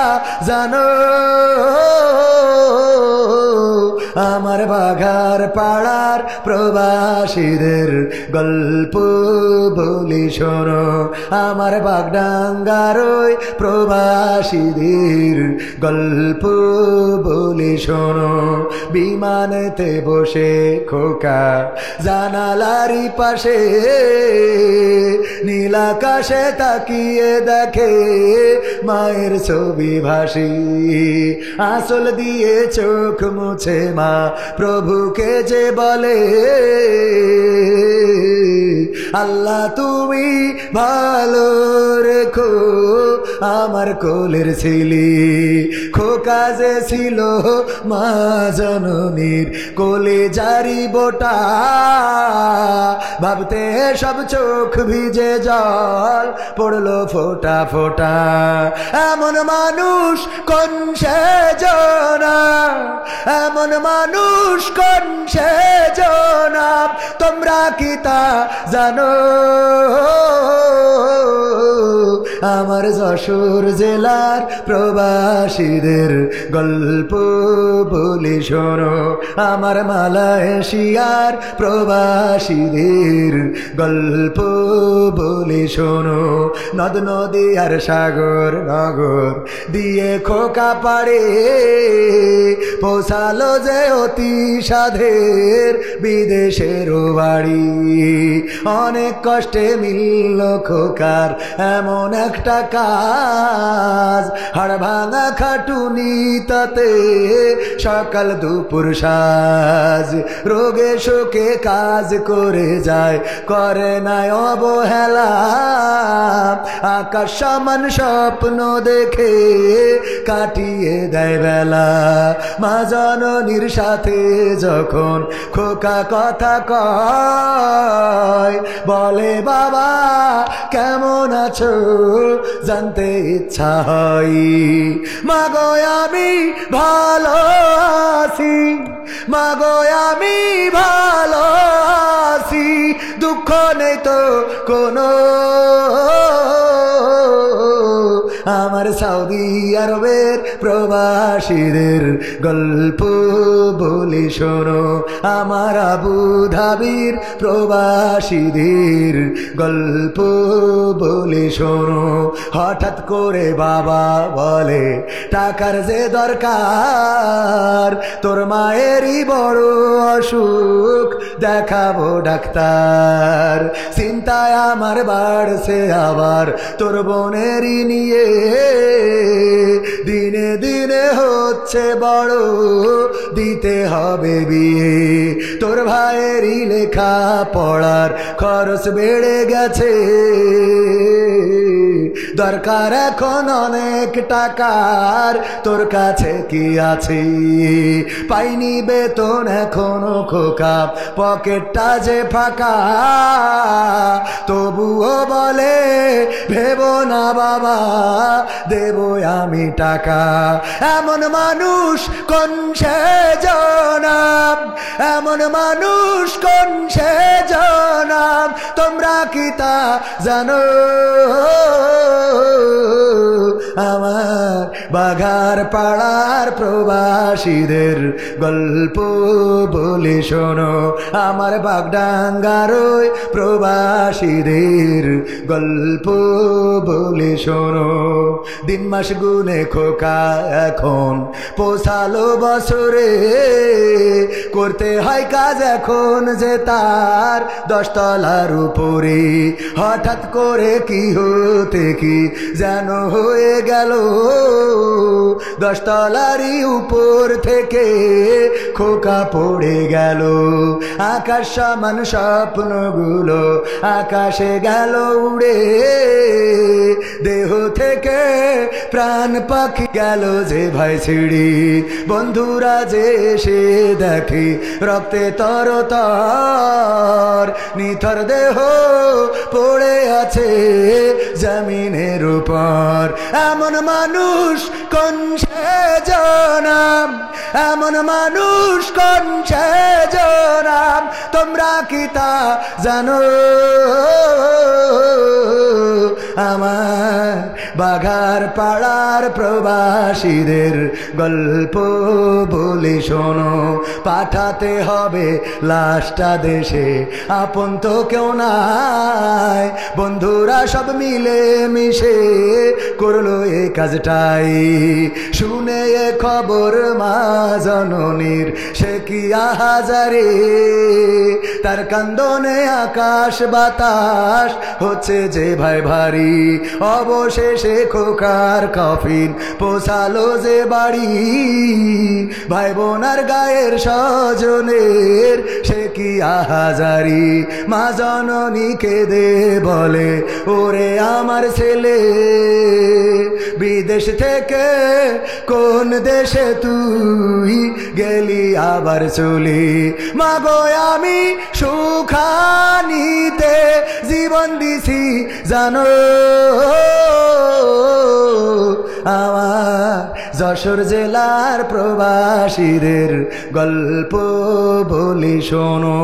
জানো? আমার বাঘার পাড়ার প্রবাসীদের গল্প বলি শোনো। আমার বাগডাঙ্গার ওই প্রবাসীদের গল্প বলি শোনো। বিমানেতে বসে খোকা জানালারি পাশে নীল আকাশে তাকিয়ে দেখে মায়ের ছবি ভাসি আঁচল দিয়ে চোখ মুছে মা প্রভুকে যে বলে আল্লাহ তুমি ভালো রেখো আমার কোলের ছেলে খোকা যে ছিল মা জননীর কোলে জারি বোটা ভাবতে সব চোখ ভিজে জল পড়লো ফোটা ফোটা এমন মানুষ কোন সেজনা এমন মানুষ কোন সেজনা তোমরা কি তা জানো আমার যশোর জেলার প্রবাসীদের গল্প বলি শোনো আমার মালয়েশিয়ার প্রবাসীদের গল্প বলি শোনো নদ নদী আর সাগর নগর দিয়ে খোকা পাড়ে পৌঁছালো যে অতি সাধের বিদেশের বাড়ি অনেক কষ্টে মিলল খোকার এমন একটা কাজ হাড় ভাঙা খাটুনি তাতে সকাল দুপুর সাজ রোগে শোকে কাজ করে যায় করে নাই অবহেলা আকাশ সমান স্বপ্ন দেখে কাটিয়ে দেয় বেলা মা জননীর সাথে যখন খোকা কথা কয় বলে বাবা কেমন আছো জানতে ইচ্ছা হয় মাগো আমি ভালো আছি মাগো আমি ভালো আছি দুঃখ নেই তো কোনো আমার সৌদি আরবের প্রবাসীদের গল্প বলি শোনো আমার আবু ধাবির প্রবাসীদের গল্প বলি শোনো হঠাৎ করে বাবা বলে টাকার যে দরকার তোর মায়েরই বড় অসুখ দেখাবো ডাক্তার চিন্তায় আমার বাড়ছে আবার তোর বোনেরই নিয়ে দিনে দিনে হচ্ছে বড় দিতে হবে বিয়ে তোর ভাইয়েরই লেখা পড়ার খরচ বেড়ে গেছে দরকার এখন অনেক টাকার তোর কাছে কি আছে পাইনি বেতন এখনো খোকা পকেটটা যে ফাঁকা তবুও বলে ভেবো না বাবা দেব আমি টাকা এমন মানুষ কোন সেজনা এমন মানুষ কোন সেজনা তোমরা কি তা জানো আমার বাঘার পাড়ার প্রবাসীদের গল্প বলে শোনো আমার বাগডাঙ্গার ওই প্রবাসীদের গল্প বলে শোনো দিন মাস গুনে খোকা এখন পৌঁছালো বছরে করতে হয় কাজ এখন যে তার 10 তলার উপরে হঠাৎ করে কি হতে কি যেন হয়ে গেল 10 তলারই উপর থেকে খোকা পড়ে গেল আকাশ সমান স্বপ্নগুলো আকাশে গেল উড়ে দেহ থেকে প্রাণ পাখি গেল যে ভাই ছিড়ি বন্ধুরা যে এসে দেখে রক্তে তরতর নিথর দেহ পড়ে আছে জমিনের উপর এমন মানুষ কোন সেজনা এমন মানুষ কোন সেজনা তোমরা কি তা জানো আমার বাঘার পাড়ার প্রবাসীদের গল্প বলি শোনো, পাঠাতে হবে লাশটা দেশে, আপন তো কেউ নাই, বন্ধুরা সব মিলে মিশে করলো এই কাজটাই। শুনে এ খবর মা জননীর সে কি আহাজারে, তার কান্দনে আকাশ বাতাস হচ্ছে যে ভাই ভারী, অবশেষে খোকার কফিন পোছালো যে বাড়ি, ভাই বোনার গায়ের স্বজনের সে কি আহাজারি, মা জননী কেঁদে বলে ওরে আমার ছেলে, বিদেশ থেকে কোন দেশে তুই গেলি আবার চলি, মাগো আমি সুখানিতে জীবন দিছি জানো, আমার যশোর জেলার প্রবাসীদের গল্প বলি শোনো।